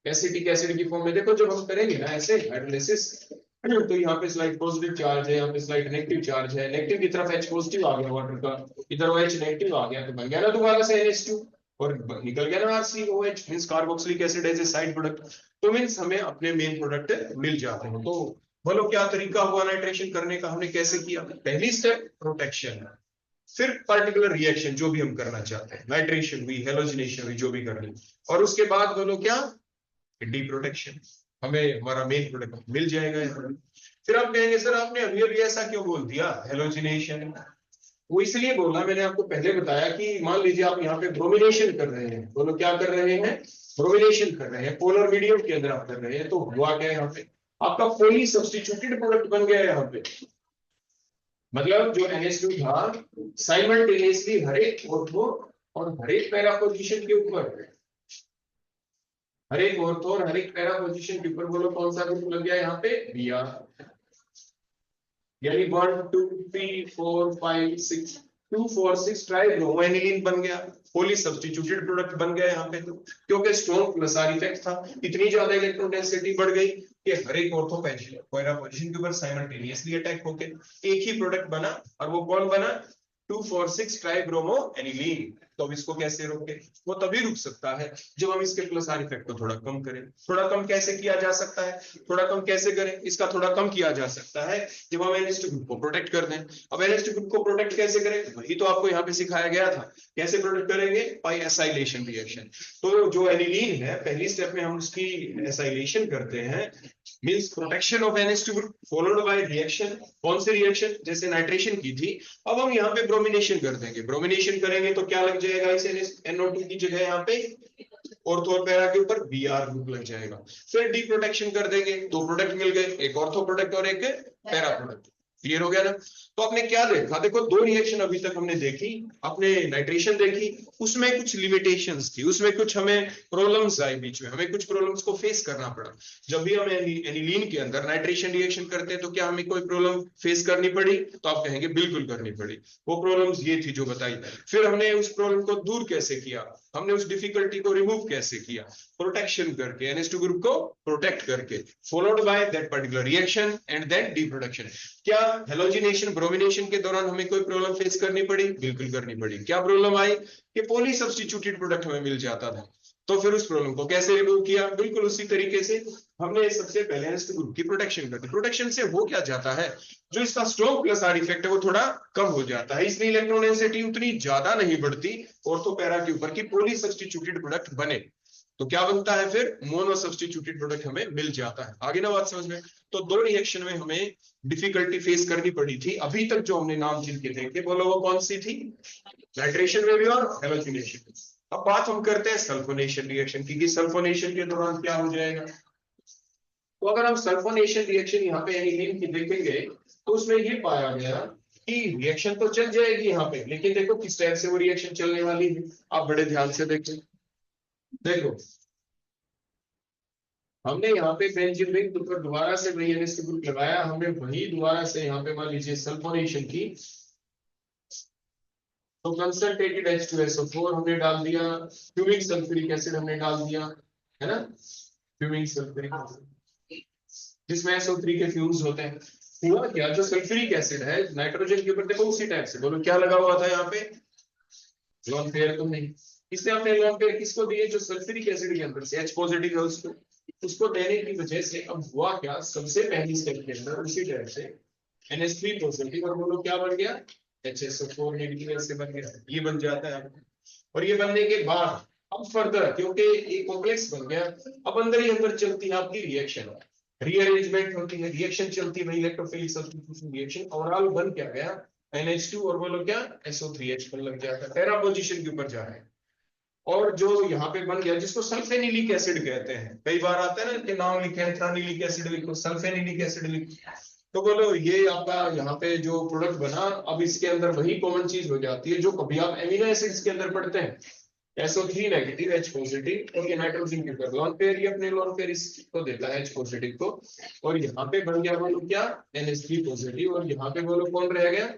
एसिटिक एसिड की फॉर्म में। देखो जब हम करेंगे ना ऐसे हाइड्रोलाइसिस, तो यहाँ पे स्लाइड पॉजिटिव चार्ज है, यहाँ पे स्लाइड नेगेटिव चार्ज है, नेगेटिव की तरफ H पॉजिटिव आ गया वाटर का, इधर OH नेगेटिव आ गया, तो बन गया ना दोबारा से NH2 और निकल गया ना RCOH, means carboxylic acid as a side product, तो मींस हमें अपने मेन प्रोडक्ट मिल जाते हैं। तो बोलो क्या तरीका हुआ नाइट्रेशन करने का, हमने कैसे किया, पहली स्टेप प्रोटेक्शन, फिर पर्टिकुलर रिएक्शन जो भी हम करना चाहते हैं, नाइट्रेशन हुई, हेलोजिनेशन हुई, जो भी करनी, और उसके बाद बोलो क्या डी प्रोटेक्शन, हमें हमारा मेन प्रोडक्ट मिल जाएगा। फिर आप कहेंगे सर आपने अभी अभी ऐसा क्यों बोल दिया हेलोजिनेशन, वो इसलिए बोला, मैंने आपको पहले बताया कि मान लीजिए आप यहाँ पे ब्रोमिनेशन कर रहे हैं, बोलो क्या कर रहे हैं, ब्रोमिनेशन कर रहे हैं, पोलर मीडियम के अंदर आप कर रहे हैं, तो हुआ क्या यहाँ पे आपका पॉली सब्स्टिट्यूटेड प्रोडक्ट बन गया यहाँ पे, मतलब जो NH2 था साइमल्टेनियसली हर एक ऑर्थो और हर एक पैरा पोजीशन के ऊपर, हर एक ऑर्थो और हर एक पैरा पोजीशन के ऊपर बोलो कौन सा ग्रुप लग गया यहाँ पे Br, यानी 1 2 3 4 5 6 2 4 6 ट्राइब्रोमाइनिलीन बन गया, पॉली सब्स्टिट्यूटेड प्रोडक्ट बन गया यहाँ पे, तो क्योंकि स्ट्रॉन्ग प्लस आर इफेक्ट था, इतनी ज्यादा इलेक्ट्रॉन डेंसिटी बढ़ गई कि हर एक ऑर्थो पैरा पोजीशन के ऊपर साइमल्टेनियसली अटैक होके एक ही प्रोडक्ट बना, और वो कौन बना 2,4,6 ट्राइब्रोमो एनिलीन। तो अब इसको कैसे रोके, वो तभी रुक सकता है जब हम इसके प्लस आर इफेक्ट को थोड़ा कम करें। थोड़ा कम कैसे किया जा सकता है, थोड़ा कम कैसे करें, इसका थोड़ा कम किया जा सकता है जब हम NH2 ग्रुप को प्रोटेक्ट कर दें। अब NH2 ग्रुप को प्रोटेक्ट कैसे करें, वही तो आपको यहाँ पे सिखाया गया था, कैसे प्रोटेक्ट करेंगे, बाय एसाइलेशन रिएक्शन। तो जो एनिलीन है पहली स्टेप में हम उसकी एसाइलेशन करते हैं, means protection of NH2 group followed by reaction, कौन सी रिएक्शन, जैसे नाइट्रेशन की थी, अब हम यहाँ पे ब्रोमिनेशन कर देंगे। ब्रोमिनेशन करेंगे तो क्या लग जाएगा इस NO2 की जगह यहाँ पे ऑर्थो और पैरा के ऊपर Br ग्रुप लग जाएगा। फिर डी प्रोटेक्शन कर देंगे, दो प्रोडक्ट मिल गए, एक ऑर्थो प्रोडक्ट और एक पैरा प्रोडक्ट, क्लियर हो गया ना। तो आपने क्या देखा, देखो दो रिएक्शन अभी तक हमने देखी, आपने नाइट्रेशन देखी, उसमें कुछ लिमिटेशंस थी, उसमें कुछ हमें प्रॉब्लम्स आई, बीच में हमें कुछ प्रॉब्लम्स को फेस करना पड़ा। जब भी हम एनिलीन के अंदर नाइट्रेशन रिएक्शन करते हैं तो क्या हमें कोई प्रॉब्लम फेस करनी पड़ी, तो आप कहेंगे बिल्कुल करनी पड़ी, वो प्रॉब्लम्स ये थी जो बताई। फिर हमने उस प्रॉब्लम को दूर कैसे किया, हमने उस डिफिकल्टी को रिमूव कैसे किया, प्रोटेक्शन करके, NH2 ग्रुप को प्रोटेक्ट करके, followed by that particular reaction and then deprotection. क्या हेलोजिनेशन ब्रोमिनेशन के दौरान हमें कोई प्रॉब्लम फेस करनी पड़ी, बिल्कुल करनी पड़ी। क्या प्रॉब्लम आई कि पॉली सब्स्टिट्यूटेड प्रोडक्ट हमें मिल जाता था, तो फिर उस प्रॉब्लम को कैसे रिमूव किया, बिल्कुल उसी तरीके से हमने सबसे पहले NH2 ग्रुप की प्रोटेक्शन कर दी। प्रोटेक्शन से हो क्या जाता है, जो इसका स्ट्रॉन्ग प्लस आर इफेक्ट है वो थोड़ा कम हो जाता है, इसलिए इलेक्ट्रॉन डेंसिटी उतनी ज्यादा नहीं बढ़ती ऑर्थो पैरा के ऊपर की पॉली सब्स्टिट्यूटेड प्रोडक्ट बने। तो क्या बनता है फिर, मोनो सब्स्टिट्यूटेड प्रोडक्ट हमें मिल जाता है। आगे ना बात समझ में। तो दो रिएक्शन में हमें डिफिकल्टी फेस करनी पड़ी थी अभी तक, जो हमने नाम जिनके देखे, बोलो वो कौन सी थी, नाइट्रेशन में भी और हेलोजिनेशन। अब बात हम करते हैं सल्फोनेशन रिएक्शन की, कि सल्फोनेशन के दौरान क्या हो जाएगा। तो अगर हम सल्फोनेशन रिएक्शन यहाँ पे एनिलीन की देखेंगे, तो उसमें ये पाया गया कि रिएक्शन तो चल जाएगी यहाँ पे, लेकिन देखो किस टाइप से वो रिएक्शन चलने वाली है। आप बड़े ध्यान से देखें, देखो हमने यहाँ पे बेंजीन रिंग के ऊपर दोबारा से वही NH2 ग्रुप लगाया, हमने वही दोबारा से यहाँ पे मान लीजिए सल्फोनेशन की, तो कंसंट्रेटेड H2SO4 हमने डाल दिया, फ्यूमिक सल्फ्यूरिक एसिड हमने डाल दिया, है ना, फ्यूमिक सल्फ्यूरिक एसिड जिसमें SO3 के फ्यूम्स होते हैं। हुआ क्या, जो सल्फ्यूरिक एसिड है नाइट्रोजन के ऊपर देखो उसी टाइप से, बोलो क्या लगा हुआ था यहाँ पे, लोन पेयर तो नहीं, इसलिए हमने लोन पेयर किसको दिए, जो सल्फ्यूरिक एसिड के अंदर से H पॉजिटिव है उसको देने की वजह से अब हुआ क्या, सबसे पहली स्टेप के अंदर उसी टाइप से NH3 पॉजिटिव और बोलो क्या बन गया, HSO4 नेगेटिव ऐसे बन गया, ये बन जाता है। और ये बनने के बाद अब फर्दर, क्योंकि एक कॉम्प्लेक्स बन गया, अब अंदर ही अंदर चलती है आपकी रिएक्शन, रीअरेंजमेंट होती है, रिएक्शन चलती है, इलेक्ट्रोफिलिक सब्स्टिट्यूशन रिएक्शन, ओवरऑल बन क्या गया, NH2 और बोलो क्या, SO3H पर लग जाता है, पैरा पोजीशन के ऊपर जा रहा है। और जो यहाँ पे बन गया, जिसको सल्फेनिलिक एसिड कहते हैं, कई बार आता है ना कि नाम लिखे एथानिलिक एसिड लिखो, सल्फेनिलिक एसिड लिखो, तो बोलो ये आपका यहाँ पे जो प्रोडक्ट बना, अब इसके अंदर वही कॉमन चीज हो जाती है जो कभी आप एमिनो एसिड्स के अंदर पढ़ते हैं, SO3 नेगेटिव H पॉजिटिव, और ये नाइट्रोजन के ऊपर लोन पेयर, ये अपने लोन पेयर इसको देता है H पॉजिटिव को, और यहाँ पे बन गया बोलो क्या, NH3 पॉजिटिव, और यहाँ पे बोलो कौन रह गया,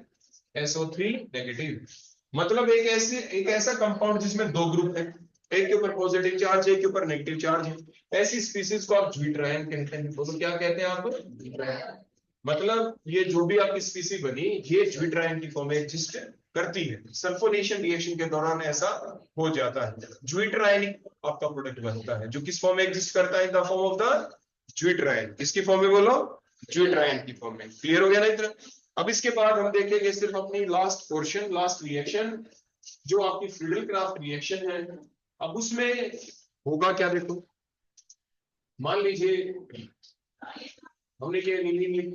SO3 नेगेटिव। मतलब एक ऐसा कंपाउंड जिसमें दो ग्रुप है, एक के ऊपर पॉजिटिव चार्ज है, एक के ऊपर नेगेटिव चार्ज है, ऐसी स्पीसीज को आप ज्विट्रायन कहते हैं। तो क्या कहते हैं आप, ज्विट्रायन। मतलब ये जो भी आपकी स्पीसी बनी, ये ज्विट्रायन की फॉर्म में एग्जिस्ट करती है, सल्फोनेशन रिएक्शन के दौरान ऐसा हो जाता है, ज्विट्रायनिक आपका प्रोडक्ट बनता है, जो किस फॉर्म में एग्जिस्ट करता है, in the form of the zwitterion. किसकी फॉर्म में बोलो, ज्विट्रायन की फॉर्म में। क्लियर हो गया ना इतना। अब इसके बाद हम देखेंगे सिर्फ अपनी लास्ट पोर्शन, लास्ट रिएक्शन, जो आपकी फ्रीडल-क्राफ्ट रिएक्शन है। अब उसमें होगा क्या, देखो मान लीजिए हमने क्या नीली,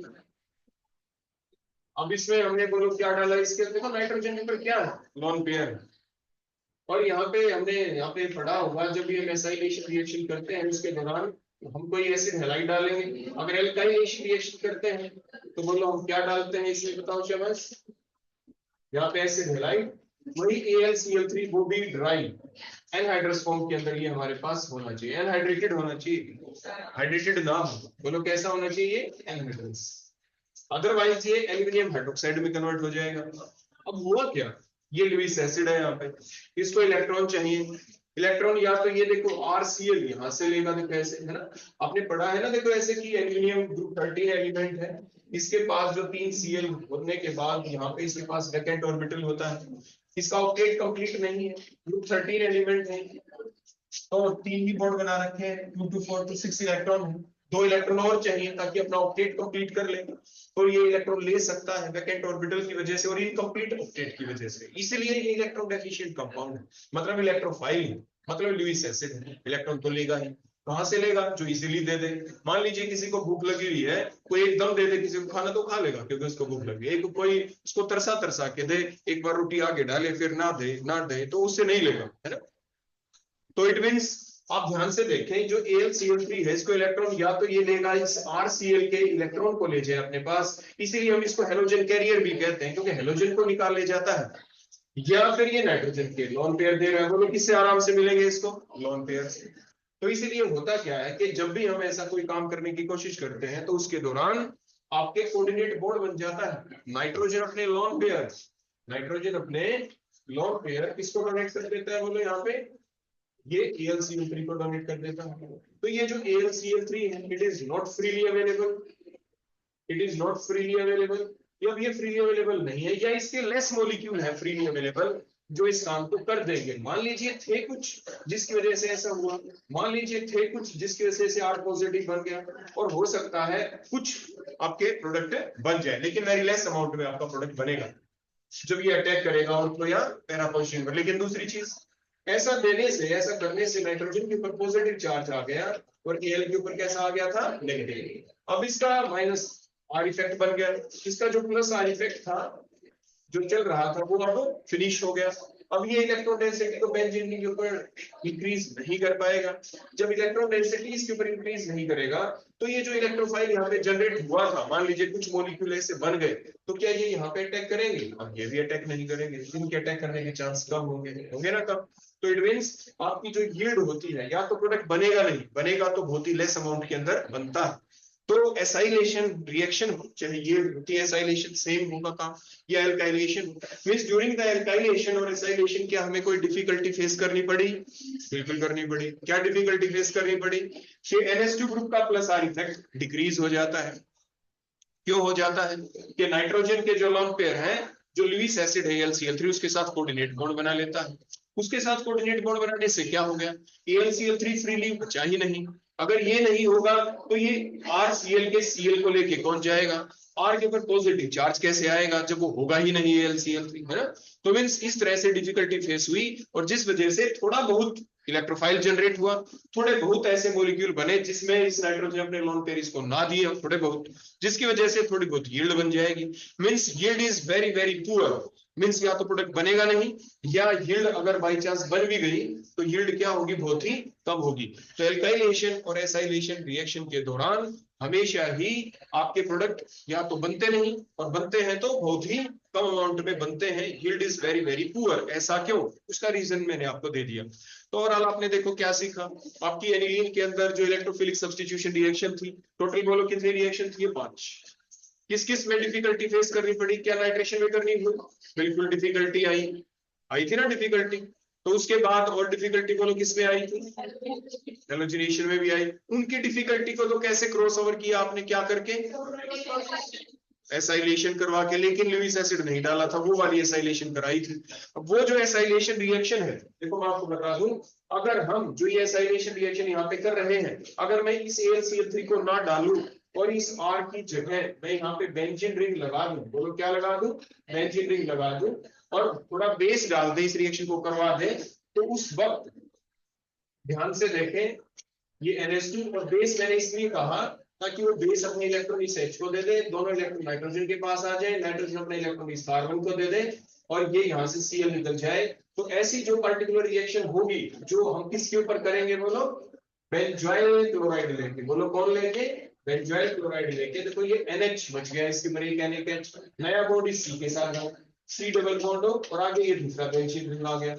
अब इसमें हमने बोलो क्या डाला, इसके देखो नाइट्रोजन के ऊपर क्या है, लोन पेयर, और यहाँ पे हमने यहाँ पे पढ़ा होगा जब भी हम एसाइलेशन रिएक्शन करते हैं उसके दौरान हम कोई एसिड हैलाइड डालेंगे, अगर एल्काइलेशन रिएक्शन करते हैं तो बोलो हम क्या डालते हैं इसमें, बताओ शबाश, यहाँ पे एसिड हैलाइड, वही AlCl3, वो भी ड्राई एनहाइड्रस फॉर्म के अंदर ये हमारे पास होना चाहिए, एनहाइड्रेटेड होना चाहिए, हाइड्रेटेड ना हो, बोलो कैसा होना चाहिए, एनहाइड्रस, अदरवाइज ये एल्यूमिनियम हाइड्रोक्साइड में कन्वर्ट हो जाएगा। अब हुआ क्या, ये लुईस एसिड है, यहाँ पे इसको इलेक्ट्रॉन चाहिए, इलेक्ट्रॉन या तो ये देखो RCl यहाँ से लेगा, देखो ऐसे है ना, आपने पढ़ा है ना, देखो ऐसे कि एल्यूमिनियम ग्रुप 13 एलिमेंट है, इसके पास जो 3 Cl होने के बाद यहाँ पे इसके पास वैकेंट ऑर्बिटल होता है, इसका ऑक्टेट कंप्लीट नहीं है, ग्रुप 13 एलिमेंट है, तो 3 ही बॉन्ड बना रखे हैं, 2 to 4 to 6 इलेक्ट्रॉन है, 2 इलेक्ट्रॉन और चाहिए ताकि अपना ऑक्टेट कंप्लीट कर ले, तो ये इलेक्ट्रॉन ले सकता है वैकेंट ऑर्बिटल की वजह से और इनकम्प्लीट ऑक्टेट की वजह से, इसीलिए ये इलेक्ट्रॉन डेफिशिएंट कंपाउंड है, मतलब इलेक्ट्रोफाइल, मतलब लुईस एसिड है, इलेक्ट्रॉन तो लेगा ही, कहां से लेगा, जो इजीली दे दे। मान लीजिए किसी को भूख लगी हुई है, कोई एकदम दे दे किसी को खाना, तो खा लेगा क्योंकि उसको भूख लगी, एक कोई उसको तरसा तरसा के दे, एक बार रोटी आगे डाले फिर ना दे तो उससे नहीं लेगा, है ना। तो इट मीन्स आप ध्यान से देखें, जो AlCl3 है इसको इलेक्ट्रॉन या तो ये लेगा, इस RCl के इलेक्ट्रॉन को ले जाए अपने पास, इसीलिए हम इसको हेलोजन कैरियर भी कहते हैं, क्योंकि हेलोजन को निकाल ले जाता है, या फिर ये नाइट्रोजन के लोन पेयर दे रहा है, बोलो किससे आराम से मिलेंगे इसको, लोन पेयर से। तो इसीलिए होता क्या है कि जब भी हम ऐसा कोई काम करने की कोशिश करते हैं तो उसके दौरान आपके कोऑर्डिनेट बॉन्ड बन जाता है, नाइट्रोजन अपने लोन पेयर, नाइट्रोजन अपने लोन पेयर किसको डोनेट कर देता है, बोलो यहाँ पे ये AlCl3 को डोनेट कर देता है। तो ये जो AlCl3 है, it is not freely available, it is not freely available, जब ये फ्रीली अवेलेबल नहीं है या इसके लेस मॉलिक्यूल है फ्रीली अवेलेबल जो इस काम को कर देंगे, मान लीजिए थे कुछ जिसकी वजह से ऐसा हुआ, मान लीजिए थे कुछ जिसकी वजह से R पॉजिटिव बन गया, और हो सकता है कुछ आपके प्रोडक्ट बन जाए, लेकिन वेरी लेस अमाउंट में आपका प्रोडक्ट बनेगा जब ये अटैक करेगा और तो या पैरा पोजीशन पर। लेकिन दूसरी चीज ऐसा देने से, ऐसा करने से नाइट्रोजन के ऊपर पॉजिटिव चार्ज आ गया और Al के ऊपर कैसा आ गया था, नेगेटिव। अब इसका माइनस आर इफेक्ट बन गया, इसका जो प्लस आर इफेक्ट था जो चल रहा था वो अब फिनिश हो गया। अब ये इलेक्ट्रॉन डेंसिटी को बेंजीन के ऊपर इंक्रीज नहीं कर पाएगा। जब इलेक्ट्रॉन डेंसिटी इसके ऊपर इंक्रीज नहीं करेगा तो ये जो इलेक्ट्रोफाइल यहाँ पे जनरेट हुआ था, मान लीजिए कुछ मॉलिक्यूल ऐसे बन गए, तो क्या ये यहाँ पे अटैक करेंगे? अब ये भी अटैक नहीं करेंगे, इनके अटैक करने के चांस कम होंगे ना कम। तो इट मीन्स आपकी जो यील्ड होती है, या तो प्रोडक्ट बनेगा नहीं, बनेगा तो बहुत ही लेस अमाउंट के अंदर बनता है। तो एसाइलेशन रिएक्शन, चाहे ये होती है एसाइलेशन सेम होगा काम, या alkylation means during the alkylation और एसाइलेशन क्या हमें कोई डिफिकल्टी फेस करनी पड़ी? बिल्कुल करनी पड़ी। क्या डिफिकल्टी फेस करनी पड़ी? कि NH2 ग्रुप का प्लस आर इफेक्ट डिक्रीज हो जाता है। क्यों हो जाता है? कि नाइट्रोजन के जो लोन पेयर हैं, जो लुईस एसिड है AlCl3 उसके साथ कोऑर्डिनेट बॉन्ड बना लेता है। उसके साथ कोऑर्डिनेट बॉन्ड बनाने से क्या हो गया? AlCl3 फ्रीली बचा ही नहीं। अगर ये नहीं होगा तो ये RCl के Cl को लेके कौन जाएगा? R के ऊपर पॉजिटिव चार्ज कैसे आएगा जब वो होगा ही नहीं AlCl3, है ना? तो मींस इस तरह से डिफिकल्टी फेस हुई और जिस वजह से थोड़ा बहुत इलेक्ट्रोफाइल जनरेट हुआ, थोड़े बहुत ऐसे मॉलिक्यूल बने जिसमें इस नाइट्रोजन अपने लोन पेयर इसको ना दिए, थोड़े बहुत, जिसकी वजह से थोड़ी बहुत यील्ड बन जाएगी। Means yield is very very poor. Means या तो प्रोडक्ट बनेगा नहीं, या यील्ड अगर बाई चांस बन भी गई तो यील्ड क्या होगी? बहुत ही कम होगी। तो एल्काइलेशन और एसाइलेशन रिएक्शन के दौरान हमेशा ही आपके प्रोडक्ट या तो बनते नहीं, और बनते हैं तो बहुत ही कम अमाउंट में बनते हैं। Yield is very very poor. ऐसा क्यों? उसका रीजन मैंने आपको दे दिया। तो ओवरऑल आपने देखो क्या सीखा। आपकी एनिलीन के अंदर जो इलेक्ट्रोफिलिक सब्स्टिट्यूशन रिएक्शन थी, टोटल बोलो कितनी रिएक्शन थी? 5। किस किस में डिफिकल्टी फेस करनी पड़ी? क्या नाइट्रेशन में करनी हुई? बिल्कुल डिफिकल्टी आई थी ना डिफिकल्टी। तो उसके बाद और डिफिकल्टी बोलो किस में आई थी? हेलोजिनेशन में भी आई। उनकी डिफिकल्टी को तो कैसे क्रॉस ओवर किया आपने? क्या करके? एसाइलेशन करवा के। लेकिन लुईस एसिड नहीं डाला था, वो वाली एसाइलेशन कराई थी। अब वो जो एसाइलेशन रिएक्शन है, देखो मैं आपको बता दूं, अगर हम जो ये एसाइलेशन रिएक्शन यहाँ पे कर रहे हैं, अगर मैं इस AlCl3 को ना डालूं और इस R की जगह मैं यहाँ पे बेंजीन रिंग लगा दूं, बोलो क्या लगा दूं? बेंजीन रिंग लगा दूं, और थोड़ा बेस डाल दे, इस रिएक्शन को करवा दे, तो उस वक्त ध्यान से देखें, ये NH2 और बेस मैंने इसलिए कहा ताकि वो बेस अपने इलेक्ट्रॉन इस H को दे दे, दोनों इलेक्ट्रॉन नाइट्रोजन के पास आ जाए, नाइट्रोजन अपने इलेक्ट्रॉन इस कार्बन को दे दे, और ये यहाँ से Cl निकल जाए। तो ऐसी जो पर्टिकुलर रिएक्शन होगी, जो हम किसके ऊपर करेंगे बोलो? बेंजोइल क्लोराइड लेके। बोलो कौन लेके? बेंजोइल क्लोराइड लेके। देखो ये NH बच गया, इसके ऊपर एक NH, नया बॉन्ड इस C के साथ है, C डबल बॉन्ड हो, और आगे ये दूसरा बेंजीन रिंग आ गया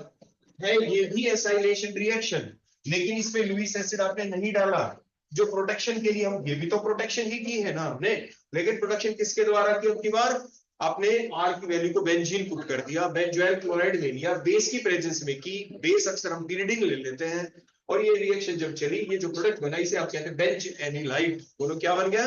है। ये भी एसाइलेशन रिएक्शन, लेकिन इसमें लुईस एसिड आपने नहीं डाला। जो प्रोटेक्शन के लिए हम, ये भी तो प्रोटेक्शन ही की है ना हमने, लेकिन प्रोटेक्शन किसके द्वारा की? अब की बार आपने R की वैल्यू को बेंजीन पुट कर दिया, बेंजोइल क्लोराइड ले लिया, बेस की प्रेजेंस में की। बेस अक्सर हम पिरिडिन ले लेते हैं, और ये रिएक्शन जब चली, ये जो प्रोडक्ट बना इसे आप कहते हैं बेंज एनिलाइड। बोलो क्या बन गया?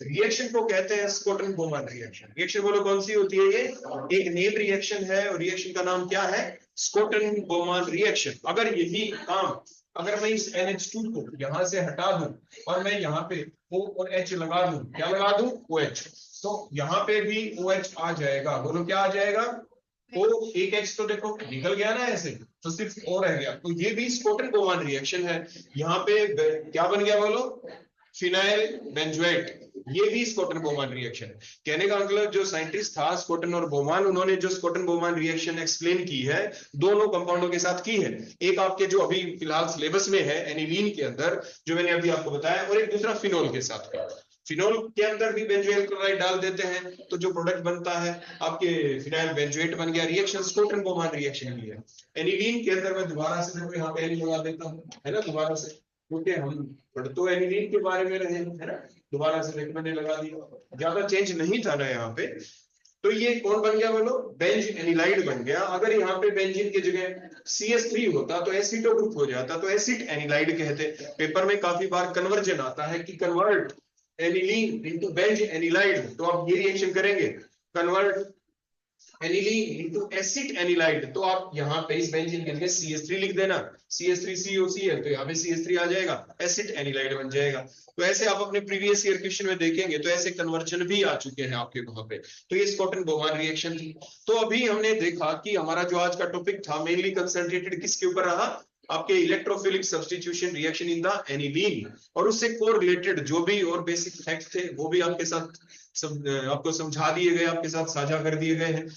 रिएक्शन को कहते हैं स्कॉटन बोमान रिएक्शन। रिएक्शन बोलो कौन सी होती है? ये एक नेम रिएक्शन है, और रिएक्शन का नाम क्या है? Schotten Baumann reaction. अगर यही काम, अगर मैं इस NH2 को यहां से हटा दूं और मैं यहाँ पे O और H लगा दूं, क्या लगा दूं? OH, तो यहाँ पे भी OH आ जाएगा। बोलो क्या आ जाएगा? O, एक H तो देखो निकल गया ना ऐसे, तो सिर्फ O रह गया। तो ये भी स्कॉटन बोमान रिएक्शन है। यहाँ पे क्या बन गया बोलो? Phenyl benzoate. ये भी स्कॉटन बोमान रिएक्शन है। कहने का मतलब जो साइंटिस्ट था स्कॉटन और बोमान, उन्होंने जो स्कॉटन बोमान रिएक्शन एक्सप्लेन की है, दोनों कंपाउंडों के साथ की है। एक आपके जो अभी फिलहाल सिलेबस में है एनिलीन के अंदर, जो मैंने अभी आपको बताया, और एक दूसरा फिनोल के साथ का। फिनोल के अंदर भी बेंजोइल क्लोराइड डाल देते हैं, तो जो प्रोडक्ट बनता है आपके फिनाइल बेंजोएट बन गया। रिएक्शन स्कॉटन बोमान रिएक्शन भी है। एनिलीन के अंदर मैं दोबारा से देखो यहाँ पे एनी लगा देता हूँ, है ना, दोबारा से, क्योंकि हम पढ़ तो एनिलीन के बारे में रहे, है ना। दोबारा से देख मैंने लगा दिया, ज्यादा चेंज नहीं था ना यहाँ पे। तो ये कौन बन गया बोलो? बेंज एनिलाइड बन गया। अगर यहाँ पे बेंजीन की जगह CH3 होता तो एसिटो ग्रुप हो जाता, तो एसिड एनिलाइड कहते। पेपर में काफी बार कन्वर्जन आता है कि convert aniline into Benz anilide, तो आप ये रिएक्शन करेंगे, convert aniline into acid anilide, तो आप यहाँ पे इस बेंजीन के लिए CH3 लिख देना, CH3COC है तो यहाँ पे CH3 आ जाएगा, एसिड एनिलाइड बन जाएगा। तो ऐसे आप अपने प्रीवियस ईयर क्वेश्चन में देखेंगे तो ऐसे कन्वर्जन भी आ चुके हैं आपके वहां पे। तो ये स्कॉटन बोमान रिएक्शन थी। तो अभी हमने देखा कि हमारा जो आज का टॉपिक था मेनली कंसंट्रेटेड किसके ऊपर रहा, आपके electrophilic substitution reaction in the aniline, और उससे कोरिलेटेड जो भी और बेसिक फैक्ट थे वो भी आपके साथ आपको समझा दिए गए, आपके साथ साझा कर दिए गए हैं।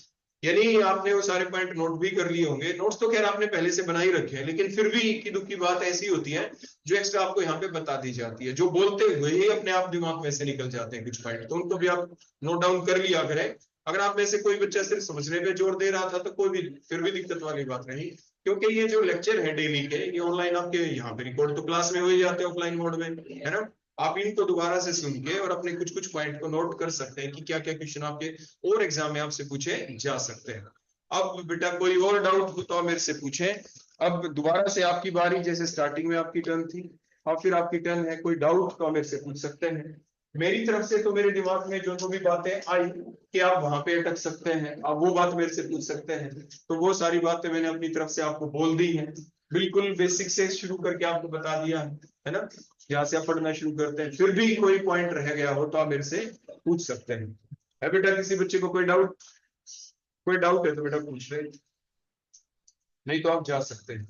यानी आपने वो सारे पॉइंट नोट भी कर लिए होंगे। नोट्स तो खैर आपने पहले से बना ही रखे हैं, लेकिन फिर भी इक्की दुक्की बात ऐसी होती है जो एक्स्ट्रा आपको यहाँ पे बता दी जाती है, जो बोलते हुए ही अपने आप दिमाग में से निकल जाते हैं कुछ पॉइंट, तो उनको भी आप नोट डाउन कर लिया करें। अगर आप में से कोई बच्चा सिर्फ समझने पे जोर दे रहा था तो कोई भी फिर भी दिक्कत वाली बात नहीं, क्योंकि ये जो लेक्चर है डेली के ये ऑनलाइन आपके यहाँ पे रिकॉर्ड तो क्लास में हो ही जाते हैं ऑफलाइन मोड में, है ना। आप इनको दोबारा से सुन के और अपने कुछ कुछ पॉइंट को नोट कर सकते हैं कि क्या क्या क्वेश्चन आपके और एग्जाम में आपसे पूछे जा सकते हैं। अब बेटा कोई और डाउट हो तो मेरे से पूछे। अब दोबारा से आपकी बारी, जैसे स्टार्टिंग में आपकी टर्न थी और फिर आपकी टर्न है, कोई डाउट तो मेरे से पूछ सकते हैं। मेरी तरफ से तो मेरे दिमाग में जो जो भी बातें आई कि आप वहां पे अटक सकते हैं, आप वो बात मेरे से पूछ सकते हैं, तो वो सारी बातें मैंने अपनी तरफ से आपको बोल दी हैं, बिल्कुल बेसिक से शुरू करके आपको बता दिया है ना। यहाँ से आप पढ़ना शुरू करते हैं, फिर भी कोई पॉइंट रह गया हो तो आप मेरे से पूछ सकते हैं। है बेटा किसी बच्चे को कोई डाउट है तो बेटा पूछ रहे, नहीं तो आप जा सकते हैं।